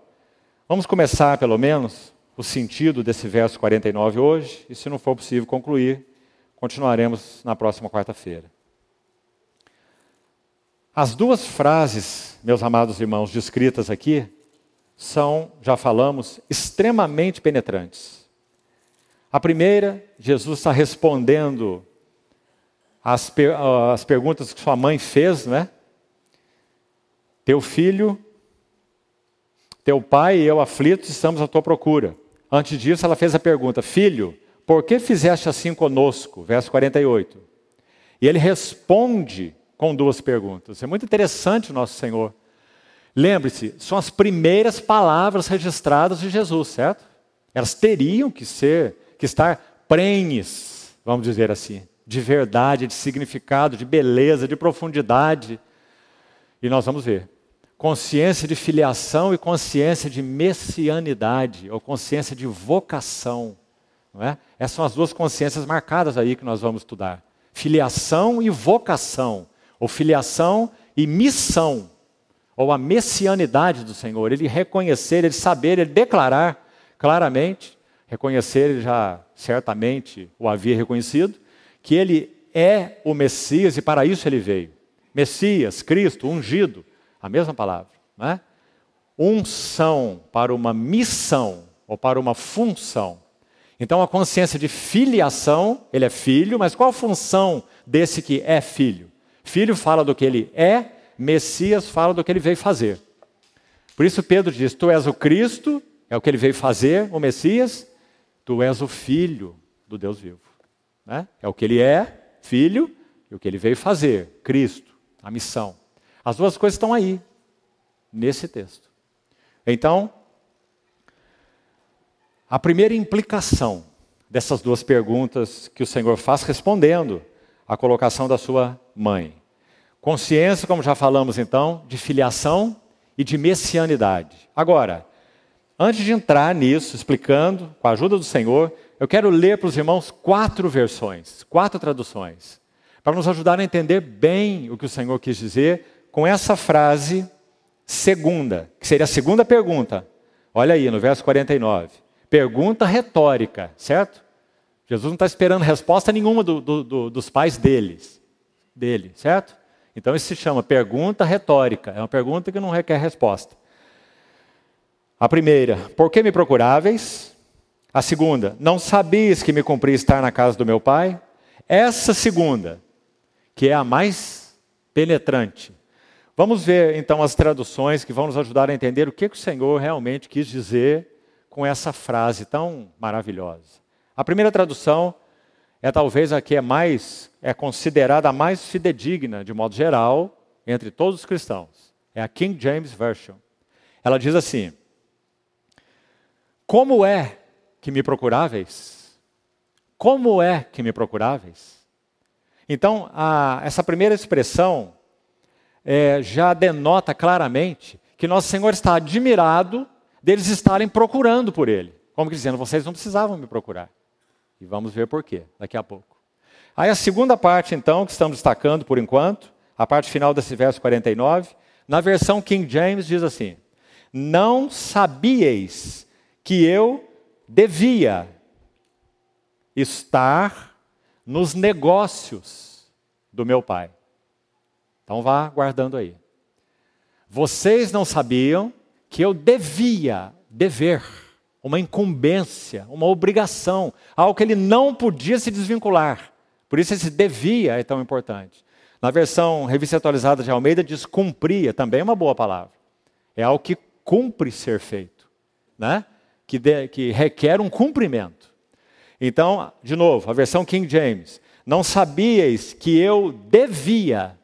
vamos começar pelo menos o sentido desse verso 49 hoje, e se não for possível concluir, continuaremos na próxima quarta-feira. As 2 frases, meus amados irmãos, descritas aqui, são, já falamos, extremamente penetrantes. A primeira, Jesus está respondendo às perguntas que sua mãe fez, né? Teu filho, teu pai e eu aflitos estamos à tua procura. Antes disso, ela fez a pergunta: filho, por que fizeste assim conosco? Verso 48. E ele responde com 2 perguntas. É muito interessante o nosso Senhor. Lembre-se, são as primeiras palavras registradas de Jesus, certo? Elas teriam que estar prenhes, vamos dizer assim, de verdade, de significado, de beleza, de profundidade. E nós vamos ver. Consciência de filiação e consciência de messianidade, ou consciência de vocação. Não é? Essas são as 2 consciências marcadas aí que nós vamos estudar. Filiação e vocação, ou filiação e missão, ou a messianidade do Senhor. Ele reconhecer, ele saber, ele declarar claramente, reconhecer, ele já certamente o havia reconhecido, que ele é o Messias e para isso ele veio. Messias, Cristo, ungido. A mesma palavra, não é? Unção para uma missão ou para uma função. Então a consciência de filiação, ele é filho, mas qual a função desse que é filho? Filho fala do que ele é, Messias fala do que ele veio fazer. Por isso Pedro diz: tu és o Cristo, é o que ele veio fazer, o Messias, tu és o Filho do Deus vivo. Né? É o que ele é, filho, e o que ele veio fazer, Cristo, a missão. As 2 coisas estão aí, nesse texto. Então, a primeira implicação dessas 2 perguntas que o Senhor faz respondendo à colocação da sua mãe. Consciência, como já falamos então, de filiação e de messianidade. Agora, Antes de entrar nisso, explicando, com a ajuda do Senhor, eu quero ler para os irmãos 4 versões, 4 traduções, para nos ajudar a entender bem o que o Senhor quis dizer com essa frase segunda, que seria a segunda pergunta. Olha aí, no verso 49. Pergunta retórica, certo? Jesus não está esperando resposta nenhuma dos pais dele, certo? Então isso se chama pergunta retórica. É uma pergunta que não requer resposta. A primeira, por que me procuráveis? A segunda, não sabias que me cumpria estar na casa do meu pai? Essa segunda, que é a mais penetrante. Vamos ver então as traduções que vão nos ajudar a entender o que o Senhor realmente quis dizer com essa frase tão maravilhosa. A primeira tradução é talvez a que é considerada a mais fidedigna, de modo geral, entre todos os cristãos. É a King James Version. Ela diz assim: como é que me procuráveis? Como é que me procuráveis? Então, essa primeira expressão já denota claramente que nosso Senhor está admirado deles estarem procurando por Ele. Como que dizendo, vocês não precisavam me procurar. E vamos ver por quê, daqui a pouco. Aí a segunda parte, então, que estamos destacando por enquanto, a parte final desse verso 49, na versão King James diz assim: não sabíeis que eu devia estar nos negócios do meu pai. Então vá guardando aí. Vocês não sabiam que eu dever, uma incumbência, uma obrigação, algo que ele não podia se desvincular. Por isso esse devia é tão importante. Na versão Revista Atualizada de Almeida diz cumpria, também é uma boa palavra. É algo que cumpre ser feito, né? Que requer um cumprimento. Então, de novo, a versão King James. Não sabíeis que eu devia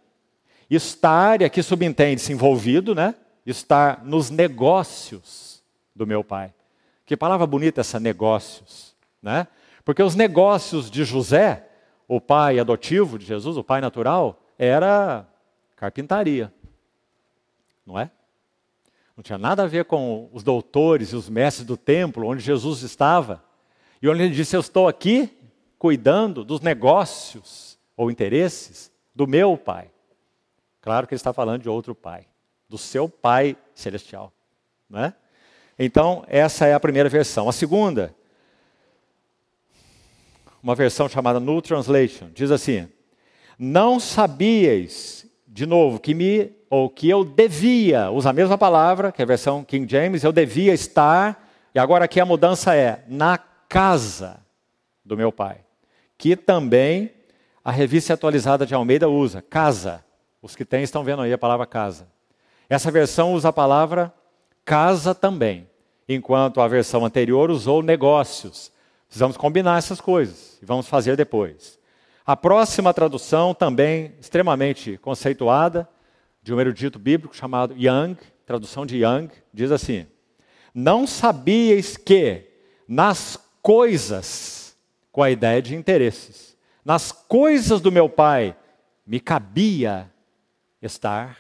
estar, e aqui subentende-se envolvido, né? Estar nos negócios do meu pai. Que palavra bonita essa negócios, né? Porque os negócios de José, o pai adotivo de Jesus, o pai natural, era carpintaria, não é? Não tinha nada a ver com os doutores e os mestres do templo, onde Jesus estava. E onde ele disse, eu estou aqui cuidando dos negócios ou interesses do meu pai. Claro que ele está falando de outro pai, do seu pai celestial, não é? Então, essa é a primeira versão. A segunda, uma versão chamada New Translation, diz assim: não sabíeis, de novo, que eu devia, usa a mesma palavra, que é a versão King James, eu devia estar, e agora aqui a mudança é, na casa do meu pai. Que também a Revista Atualizada de Almeida usa, casa. Os que têm estão vendo aí a palavra casa. Essa versão usa a palavra casa também, enquanto a versão anterior usou negócios. Precisamos combinar essas coisas e vamos fazer depois. A próxima tradução, também extremamente conceituada, de um erudito bíblico chamado Young, tradução de Young, diz assim: não sabíeis que nas coisas, com a ideia de interesses, nas coisas do meu pai me cabia estar.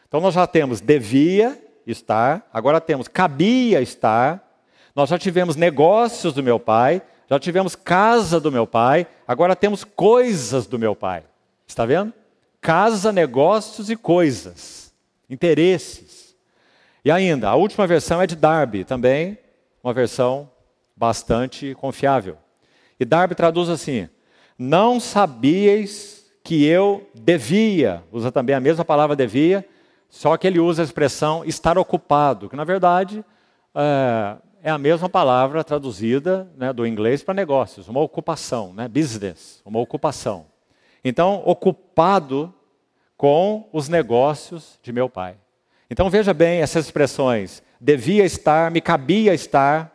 Então nós já temos devia estar, agora temos cabia estar, nós já tivemos negócios do meu pai, já tivemos casa do meu pai, agora temos coisas do meu pai. Está vendo? Casa, negócios e coisas, interesses. E ainda, a última versão é de Darby, também uma versão bastante confiável. E Darby traduz assim: não sabíeis que eu devia, usa também a mesma palavra devia, só que ele usa a expressão estar ocupado, que na verdade é a mesma palavra traduzida, né, do inglês para negócios, uma ocupação, né, business, uma ocupação. Então, ocupado com os negócios de meu pai. Então veja bem essas expressões, devia estar, me cabia estar,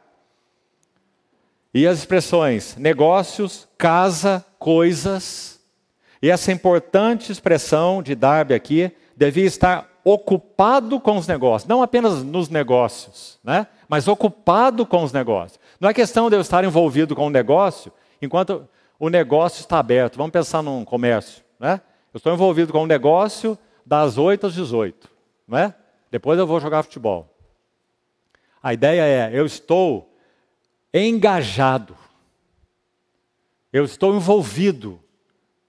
e as expressões negócios, casa, coisas, e essa importante expressão de Darby aqui, devia estar ocupado com os negócios, não apenas nos negócios, né? Mas ocupado com os negócios. Não é questão de eu estar envolvido com o negócio enquanto o negócio está aberto. Vamos pensar num comércio, né? Eu estou envolvido com o negócio das 8 às 18, né? Depois eu vou jogar futebol. A ideia é, eu estou engajado, eu estou envolvido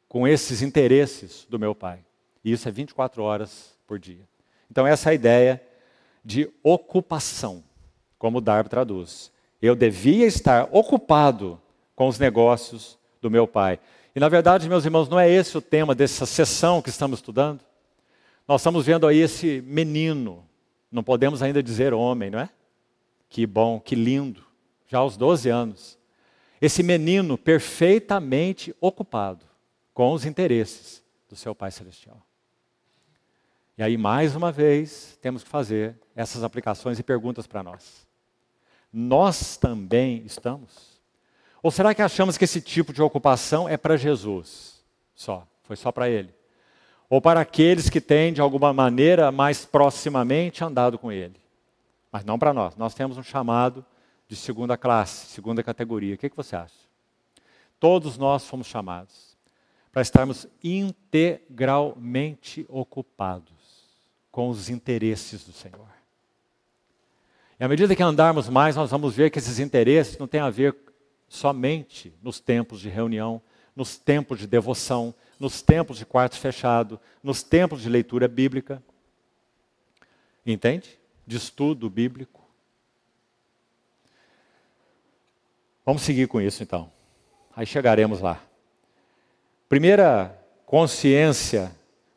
com esses interesses do meu Pai. E isso é 24 horas por dia. Então essa é a ideia de ocupação, como o Darby traduz. Eu devia estar ocupado com os negócios do meu Pai. E na verdade, meus irmãos, não é esse o tema dessa sessão que estamos estudando? Nós estamos vendo aí esse menino, não podemos ainda dizer homem, não é? Que bom, que lindo, já aos 12 anos. Esse menino perfeitamente ocupado com os interesses do seu Pai Celestial. E aí, mais uma vez, temos que fazer essas aplicações e perguntas para nós. Nós também estamos? Ou será que achamos que esse tipo de ocupação é para Jesus só? Foi só para Ele? Ou para aqueles que têm, de alguma maneira, mais proximamente andado com Ele? Mas não para nós. Nós temos um chamado de segunda classe, segunda categoria. O que você acha? Todos nós fomos chamados para estarmos integralmente ocupados com os interesses do Senhor. E à medida que andarmos mais, nós vamos ver que esses interesses não têm a ver somente nos tempos de reunião, nos tempos de devoção, nos tempos de quarto fechado, nos tempos de leitura bíblica. Entende? De estudo bíblico. Vamos seguir com isso então. Aí chegaremos lá. Primeira consciência,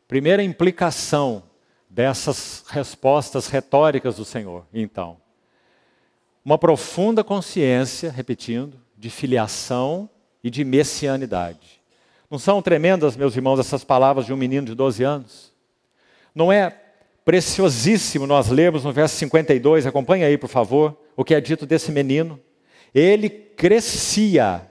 primeira implicação dessas respostas retóricas do Senhor, então. Uma profunda consciência, repetindo, de filiação e de messianidade. Não são tremendas, meus irmãos, essas palavras de um menino de 12 anos? Não é preciosíssimo nós lermos no verso 52, acompanha aí, por favor, o que é dito desse menino. Ele crescia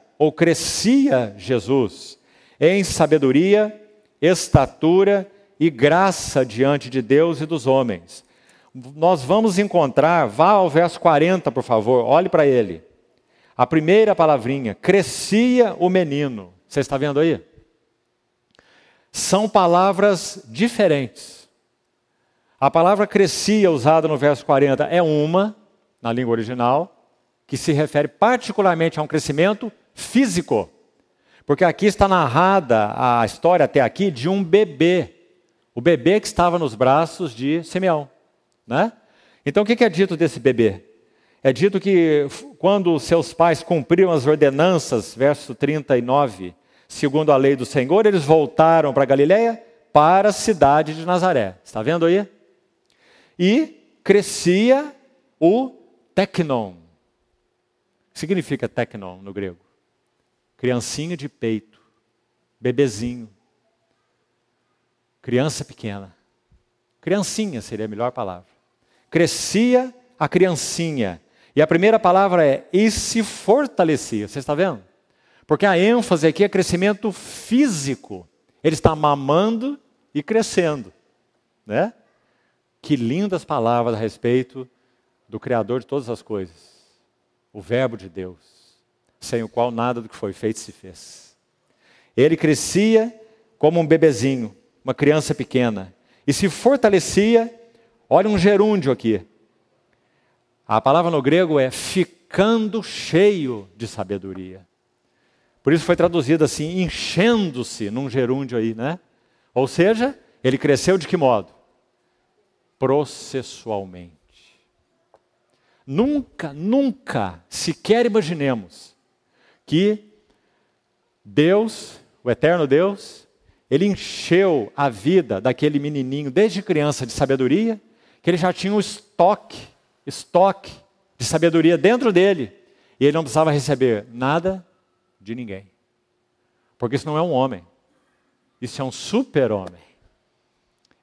Jesus, em sabedoria, estatura e graça diante de Deus e dos homens. Nós vamos encontrar, vá ao verso 40, por favor, olhe para ele. A primeira palavrinha, crescia o menino. Você está vendo aí? São palavras diferentes. A palavra crescia, usada no verso 40, é uma, na língua original, que se refere particularmente a um crescimento físico. Porque aqui está narrada a história até aqui de um bebê. O bebê que estava nos braços de Simeão. Né? Então o que é dito desse bebê? É dito que quando seus pais cumpriram as ordenanças, verso 39, segundo a lei do Senhor, eles voltaram para Galileia, para a cidade de Nazaré. Está vendo aí? E crescia o teknon. O que significa teknon no grego? Criancinha de peito, bebezinho, criança pequena. Criancinha seria a melhor palavra. Crescia a criancinha. E a primeira palavra é, e se fortalecia. Você está vendo? Porque a ênfase aqui é crescimento físico. Ele está mamando e crescendo. Né? Que lindas palavras a respeito do Criador de todas as coisas. O Verbo de Deus, sem o qual nada do que foi feito se fez. Ele crescia como um bebezinho, uma criança pequena. E se fortalecia, olha um gerúndio aqui. A palavra no grego é ficando cheio de sabedoria. Por isso foi traduzido assim, enchendo-se num gerúndio aí, né? Ou seja, ele cresceu de que modo? Processualmente. Nunca sequer imaginemos que Deus, o eterno Deus, ele encheu a vida daquele menininho desde criança de sabedoria, que ele já tinha um estoque de sabedoria dentro dele, e ele não precisava receber nada de ninguém. Porque isso não é um homem, isso é um super-homem.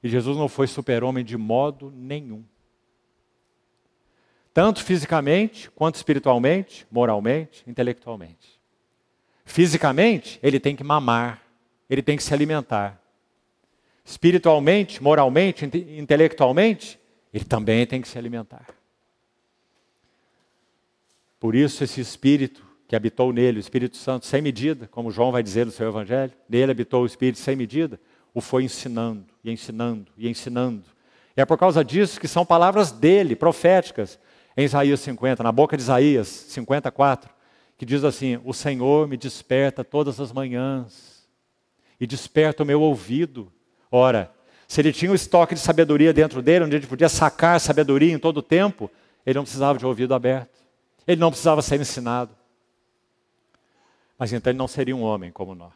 E Jesus não foi super-homem de modo nenhum. Tanto fisicamente, quanto espiritualmente, moralmente, intelectualmente. Fisicamente, ele tem que mamar, ele tem que se alimentar. Espiritualmente, moralmente, intelectualmente, ele também tem que se alimentar. Por isso esse Espírito que habitou nele, o Espírito Santo sem medida, como João vai dizer no seu Evangelho, nele habitou o Espírito sem medida, o foi ensinando, e ensinando, e ensinando. E é por causa disso que são palavras dele, proféticas, em Isaías 50, na boca de Isaías 54, que diz assim: o Senhor me desperta todas as manhãs e desperta o meu ouvido. Ora, se ele tinha um estoque de sabedoria dentro dele, onde ele podia sacar sabedoria em todo o tempo, ele não precisava de ouvido aberto. Ele não precisava ser ensinado. Mas então ele não seria um homem como nós.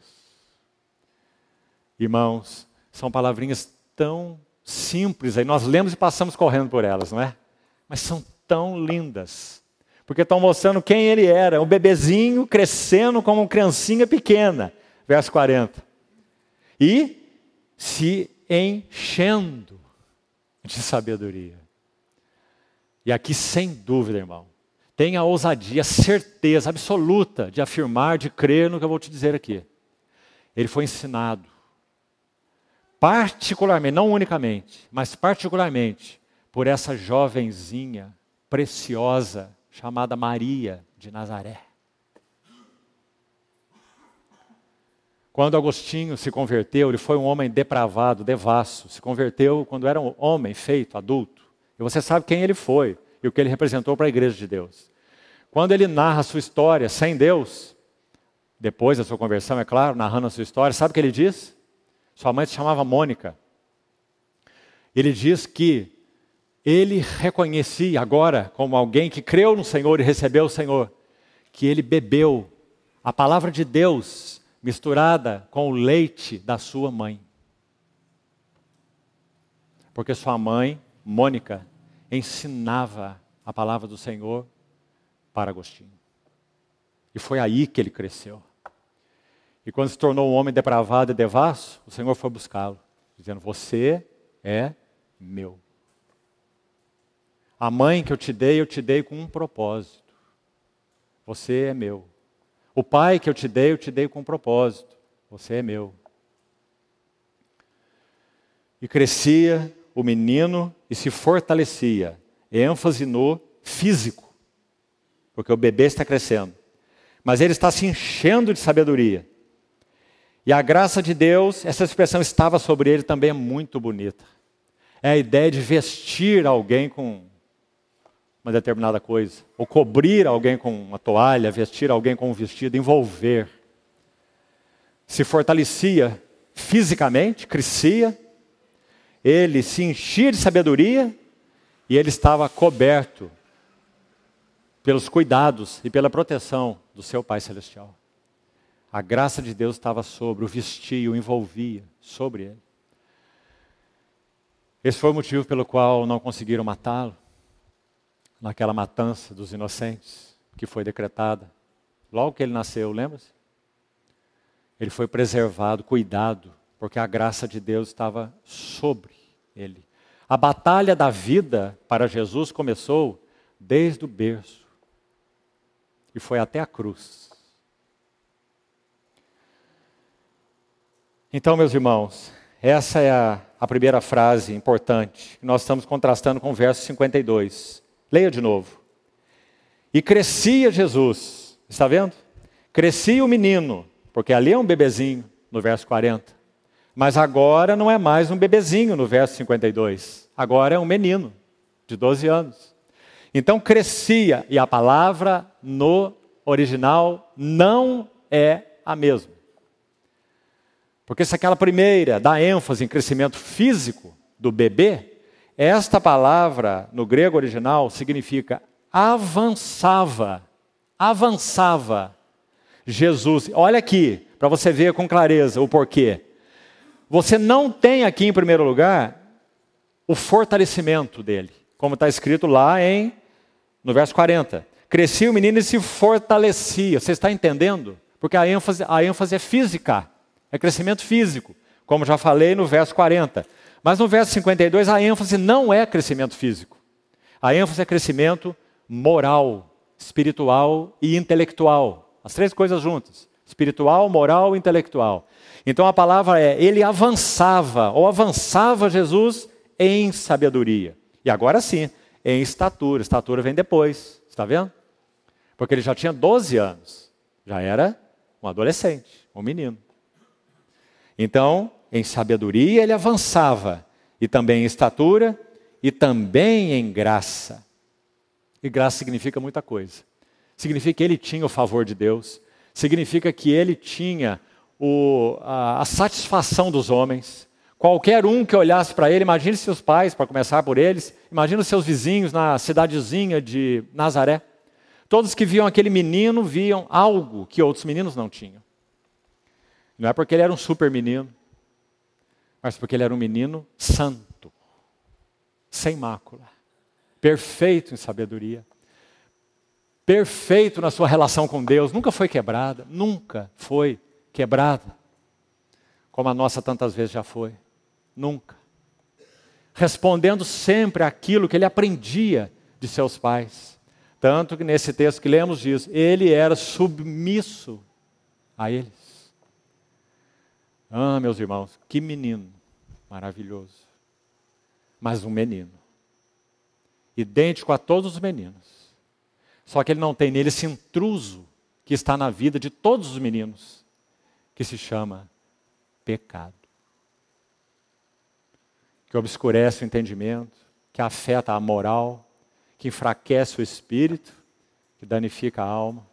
Irmãos, são palavrinhas tão simples, aí nós lemos e passamos correndo por elas, não é? Mas são tão lindas, porque estão mostrando quem ele era, um bebezinho crescendo como uma criancinha pequena, verso 40. E se enchendo de sabedoria. E aqui, sem dúvida, irmão, tenha a ousadia, a certeza absoluta de afirmar, de crer no que eu vou te dizer aqui. Ele foi ensinado, particularmente, não unicamente, mas particularmente, por essa jovenzinha preciosa, chamada Maria de Nazaré. Quando Agostinho se converteu, ele foi um homem depravado, devasso, se converteu quando era um homem feito, adulto. E você sabe quem ele foi e o que ele representou para a igreja de Deus. Quando ele narra a sua história sem Deus, depois da sua conversão, é claro, narrando a sua história, sabe o que ele diz? Sua mãe se chamava Mônica. Ele diz que ele reconhecia agora, como alguém que creu no Senhor e recebeu o Senhor, que ele bebeu a palavra de Deus misturada com o leite da sua mãe. Porque sua mãe, Mônica, ensinava a palavra do Senhor para Agostinho. E foi aí que ele cresceu. E quando se tornou um homem depravado e devasso, o Senhor foi buscá-lo, dizendo: você é meu. A mãe que eu te dei com um propósito. Você é meu. O pai que eu te dei com um propósito. Você é meu. E crescia o menino e se fortalecia. ênfase no físico, porque o bebê está crescendo. Mas ele está se enchendo de sabedoria. E a graça de Deus, essa expressão estava sobre ele também é muito bonita. É a ideia de vestir alguém com uma determinada coisa, ou cobrir alguém com uma toalha, vestir alguém com um vestido, envolver. Se fortalecia fisicamente, crescia, ele se enchia de sabedoria e ele estava coberto pelos cuidados e pela proteção do seu Pai Celestial. A graça de Deus estava sobre, o vestia, o envolvia sobre ele. Esse foi o motivo pelo qual não conseguiram matá-lo naquela matança dos inocentes que foi decretada logo que ele nasceu, lembra-se? Ele foi preservado, cuidado, porque a graça de Deus estava sobre ele. A batalha da vida para Jesus começou desde o berço e foi até a cruz. Então, meus irmãos, essa é a primeira frase importante que nós estamos contrastando com o verso 52. Leia de novo. E crescia Jesus, está vendo? Crescia o menino, porque ali é um bebezinho, no verso 40. Mas agora não é mais um bebezinho, no verso 52. Agora é um menino, de 12 anos. Então crescia, e a palavra no original não é a mesma. Porque se aquela primeira dá ênfase em crescimento físico do bebê, esta palavra no grego original significa avançava. Avançava. Jesus, olha aqui, para você ver com clareza o porquê. Você não tem aqui em primeiro lugar o fortalecimento dele, como está escrito lá no verso 40. Crescia o menino e se fortalecia. Você está entendendo? Porque a ênfase é física. É crescimento físico, como já falei no verso 40. Mas no verso 52, a ênfase não é crescimento físico. A ênfase é crescimento moral, espiritual e intelectual. As três coisas juntas. Espiritual, moral e intelectual. Então a palavra é, ele avançava, ou avançava Jesus em sabedoria. E agora sim, em estatura. Estatura vem depois, está vendo? Porque ele já tinha 12 anos. Já era um adolescente, um menino. Então, em sabedoria ele avançava, e também em estatura, e também em graça. E graça significa muita coisa. Significa que ele tinha o favor de Deus. Significa que ele tinha a satisfação dos homens. Qualquer um que olhasse para ele, imagine seus pais, para começar por eles, imagine os seus vizinhos na cidadezinha de Nazaré. Todos que viam aquele menino, viam algo que outros meninos não tinham. Não é porque ele era um super menino, mas porque ele era um menino santo, sem mácula, perfeito em sabedoria, perfeito na sua relação com Deus, nunca foi quebrada, como a nossa tantas vezes já foi, nunca. Respondendo sempre aquilo que ele aprendia de seus pais. Tanto que nesse texto que lemos diz, ele era submisso a eles. Ah, meus irmãos, que menino maravilhoso. Mas um menino. Idêntico a todos os meninos. Só que ele não tem nele esse intruso que está na vida de todos os meninos, que se chama pecado. Que obscurece o entendimento, que afeta a moral, que enfraquece o espírito, que danifica a alma.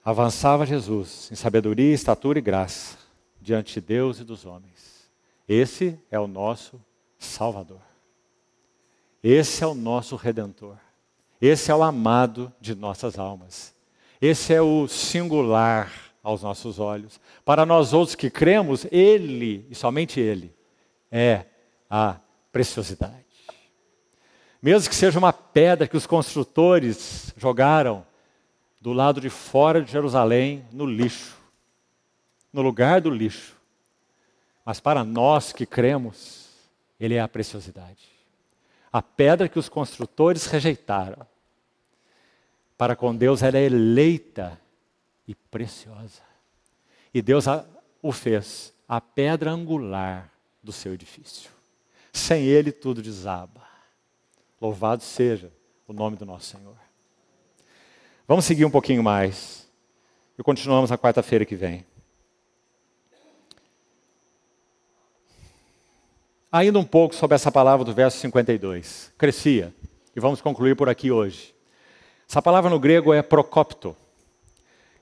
Avançava Jesus em sabedoria, estatura e graça diante de Deus e dos homens. Esse é o nosso Salvador. Esse é o nosso Redentor. Esse é o amado de nossas almas. Esse é o singular aos nossos olhos. Para nós outros que cremos, Ele, e somente Ele, é a preciosidade. Mesmo que seja uma pedra que os construtores jogaram do lado de fora de Jerusalém, no lixo, no lugar do lixo. Mas para nós que cremos, Ele é a preciosidade. A pedra que os construtores rejeitaram. Para com Deus ela é eleita e preciosa. E Deus o fez a pedra angular do seu edifício. Sem Ele tudo desaba. Louvado seja o nome do nosso Senhor. Vamos seguir um pouquinho mais. E continuamos na quarta-feira que vem. Ainda um pouco sobre essa palavra do verso 52. Crescia. E vamos concluir por aqui hoje. Essa palavra no grego é prokopto.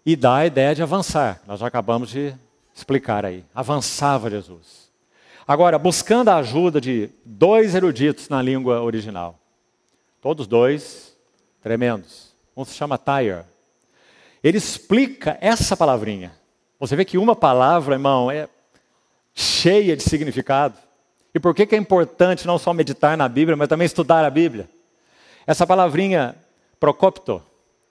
E dá a ideia de avançar. Nós já acabamos de explicar aí. Avançava Jesus. Agora, buscando a ajuda de dois eruditos na língua original. Todos dois tremendos. Um se chama Tyre. Ele explica essa palavrinha. Você vê que uma palavra, irmão, é cheia de significado. E por que é importante não só meditar na Bíblia, mas também estudar a Bíblia? Essa palavrinha, prokopto,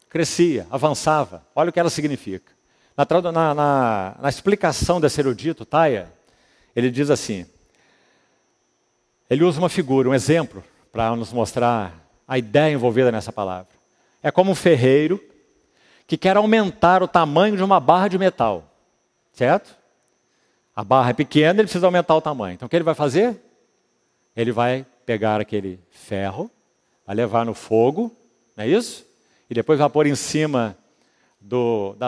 crescia, avançava. Olha o que ela significa. Na explicação desse erudito, Tyre, ele diz assim, ele usa uma figura, um exemplo, para nos mostrar a ideia envolvida nessa palavra. É como um ferreiro que quer aumentar o tamanho de uma barra de metal, certo? A barra é pequena, ele precisa aumentar o tamanho. Então o que ele vai fazer? Ele vai pegar aquele ferro, vai levar no fogo, não é isso? E depois vai pôr em cima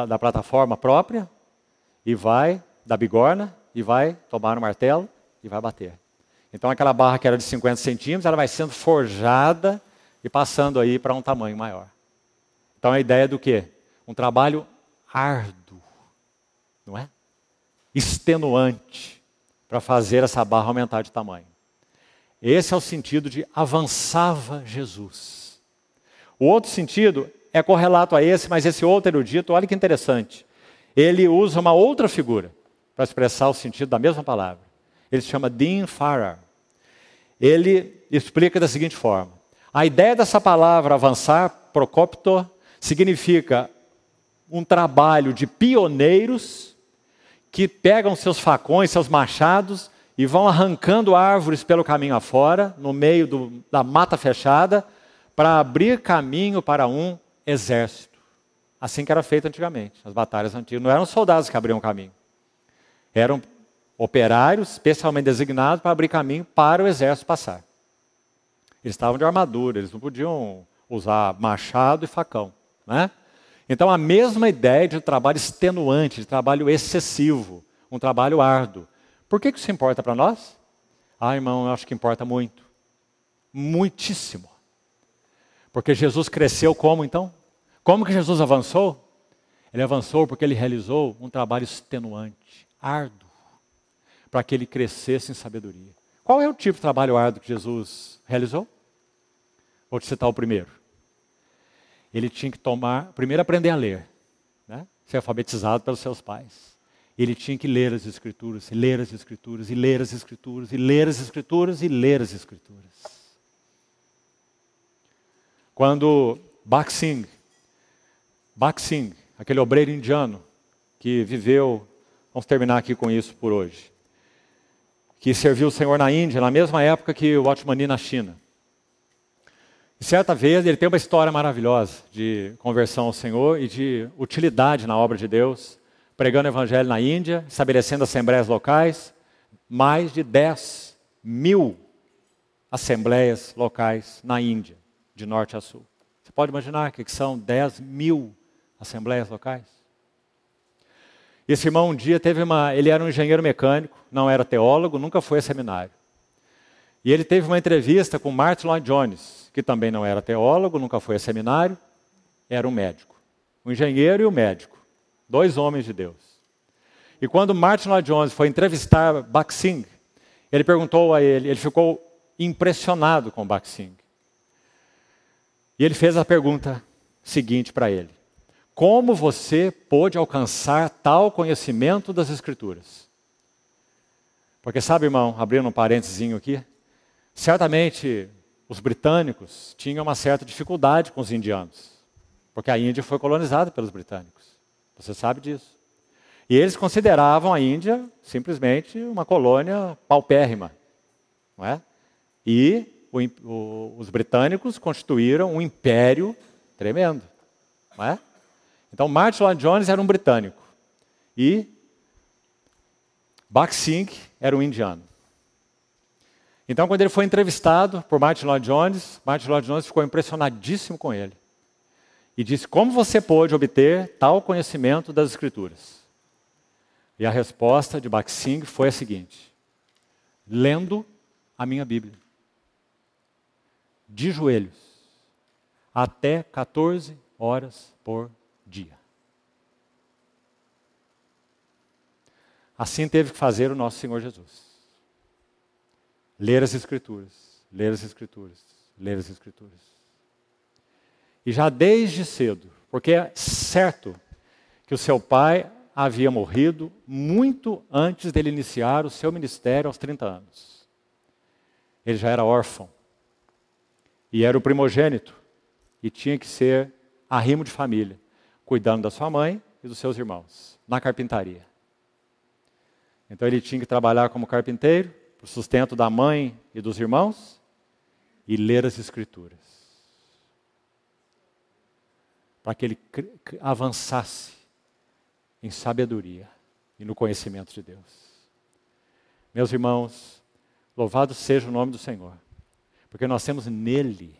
da plataforma própria, e vai, da bigorna, e vai tomar no martelo e vai bater. Então aquela barra que era de 50 centímetros, ela vai sendo forjada e passando aí para um tamanho maior. Então a ideia é do quê? Um trabalho árduo, não é? Extenuante, para fazer essa barra aumentar de tamanho. Esse é o sentido de avançava Jesus. O outro sentido é correlato a esse, mas esse outro erudito, olha que interessante. Ele usa uma outra figura para expressar o sentido da mesma palavra. Ele se chama Dean Farrar. Ele explica da seguinte forma. A ideia dessa palavra avançar, prokopto, significa um trabalho de pioneiros que pegam seus facões, seus machados e vão arrancando árvores pelo caminho afora, no meio da mata fechada, para abrir caminho para um exército. Assim que era feito antigamente, as batalhas antigas. Não eram soldados que abriam caminho. Eram operários especialmente designados para abrir caminho para o exército passar. Eles estavam de armadura, eles não podiam usar machado e facão, né? Então a mesma ideia de trabalho extenuante, de trabalho excessivo, um trabalho árduo. Por que isso importa para nós? Ah, irmão, eu acho que importa muito. Muitíssimo. Porque Jesus cresceu como então? Como que Jesus avançou? Ele avançou porque ele realizou um trabalho extenuante, árduo, para que ele crescesse em sabedoria. Qual é o tipo de trabalho árduo que Jesus realizou? Vou te citar o primeiro. Ele tinha que primeiro aprender a ler, né? Ser alfabetizado pelos seus pais. Ele tinha que ler as Escrituras, e ler as Escrituras, e ler as Escrituras, e ler as Escrituras, e ler as Escrituras. Quando Bhagat Singh, aquele obreiro indiano que viveu, vamos terminar aqui com isso por hoje, que serviu o Senhor na Índia, na mesma época que o Watchmani na China. E certa vez ele tem uma história maravilhosa de conversão ao Senhor e de utilidade na obra de Deus, pregando o Evangelho na Índia, estabelecendo assembleias locais, mais de 10 mil assembleias locais na Índia, de norte a sul. Você pode imaginar o que são 10 mil assembleias locais? Esse irmão um dia ele era um engenheiro mecânico, não era teólogo, nunca foi a seminário. E ele teve uma entrevista com Martin Lloyd Jones, que também não era teólogo, nunca foi a seminário, era um médico. Um engenheiro e um médico. 2 homens de Deus. E quando Martin Lloyd Jones foi entrevistar Bhagat Singh, ele perguntou a ele ficou impressionado com Bhagat Singh. E ele fez a pergunta seguinte para ele: como você pôde alcançar tal conhecimento das Escrituras? Porque sabe, irmão, abrindo um parênteses aqui, certamente os britânicos tinham uma certa dificuldade com os indianos, porque a Índia foi colonizada pelos britânicos. Você sabe disso. E eles consideravam a Índia simplesmente uma colônia paupérrima, não é? E os britânicos constituíram um império tremendo, não é? Então Martin Lloyd Jones era um britânico e Bhagat Singh era um indiano. Então, quando ele foi entrevistado por Martin Lloyd Jones ficou impressionadíssimo com ele. E disse: como você pôde obter tal conhecimento das Escrituras? E a resposta de Bhagat Singh foi a seguinte: lendo a minha Bíblia. De joelhos. Até 14 horas por dia. Assim teve que fazer o nosso Senhor Jesus. Ler as Escrituras, ler as Escrituras, ler as Escrituras. E já desde cedo, porque é certo que o seu pai havia morrido muito antes dele iniciar o seu ministério aos 30 anos. Ele já era órfão. E era o primogênito. E tinha que ser arrimo de família, cuidando da sua mãe e dos seus irmãos, na carpintaria. Então ele tinha que trabalhar como carpinteiro, para o sustento da mãe e dos irmãos, e ler as Escrituras. Para que ele avançasse em sabedoria e no conhecimento de Deus. Meus irmãos, louvado seja o nome do Senhor, porque nós temos nele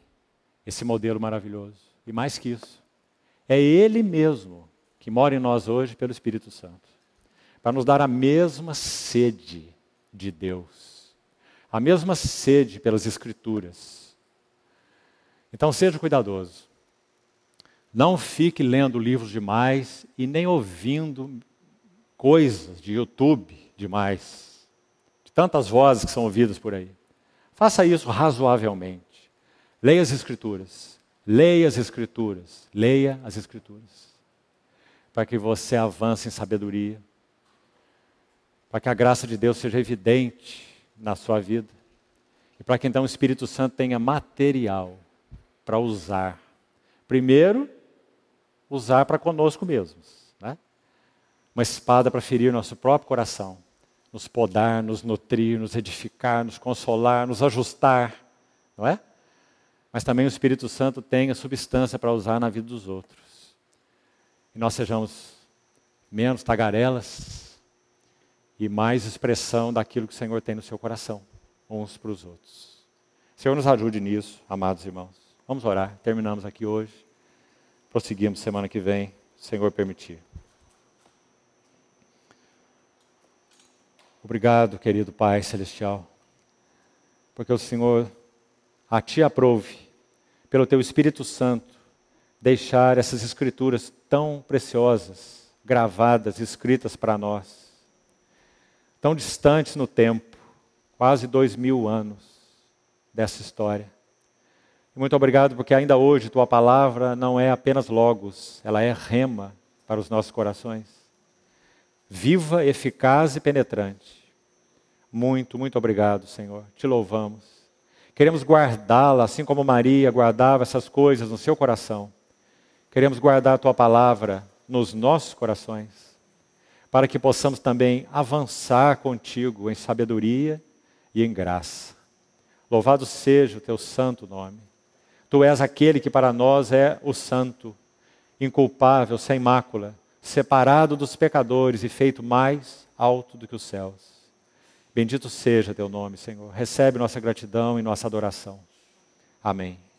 esse modelo maravilhoso. E mais que isso, é Ele mesmo que mora em nós hoje pelo Espírito Santo, para nos dar a mesma sede de Deus, a mesma sede pelas Escrituras. Então seja cuidadoso. Não fique lendo livros demais e nem ouvindo coisas de YouTube demais, de tantas vozes que são ouvidas por aí. Faça isso razoavelmente. Leia as Escrituras. Leia as Escrituras. Leia as Escrituras. Para que você avance em sabedoria. Para que a graça de Deus seja evidente na sua vida. E para que então o Espírito Santo tenha material para usar. Primeiro, usar para conosco mesmos, né? Uma espada para ferir nosso próprio coração. Nos podar, nos nutrir, nos edificar, nos consolar, nos ajustar, não é? Mas também o Espírito Santo tem a substância para usar na vida dos outros. E nós sejamos menos tagarelas e mais expressão daquilo que o Senhor tem no seu coração, uns para os outros. O Senhor nos ajude nisso, amados irmãos. Vamos orar, terminamos aqui hoje. Prosseguimos semana que vem, se o Senhor permitir. Obrigado, querido Pai Celestial, porque o Senhor a Ti aprouve, pelo Teu Espírito Santo, deixar essas escrituras tão preciosas, gravadas, escritas para nós, tão distantes no tempo, quase 2000 anos dessa história. E muito obrigado porque ainda hoje Tua palavra não é apenas logos, ela é rema para os nossos corações. Viva, eficaz e penetrante. Muito, muito obrigado, Senhor. Te louvamos. Queremos guardá-la, assim como Maria guardava essas coisas no seu coração. Queremos guardar a Tua palavra nos nossos corações, para que possamos também avançar contigo em sabedoria e em graça. Louvado seja o Teu santo nome. Tu és aquele que para nós é o santo, inculpável, sem mácula, separado dos pecadores e feito mais alto do que os céus. Bendito seja Teu nome, Senhor. Recebe nossa gratidão e nossa adoração. Amém.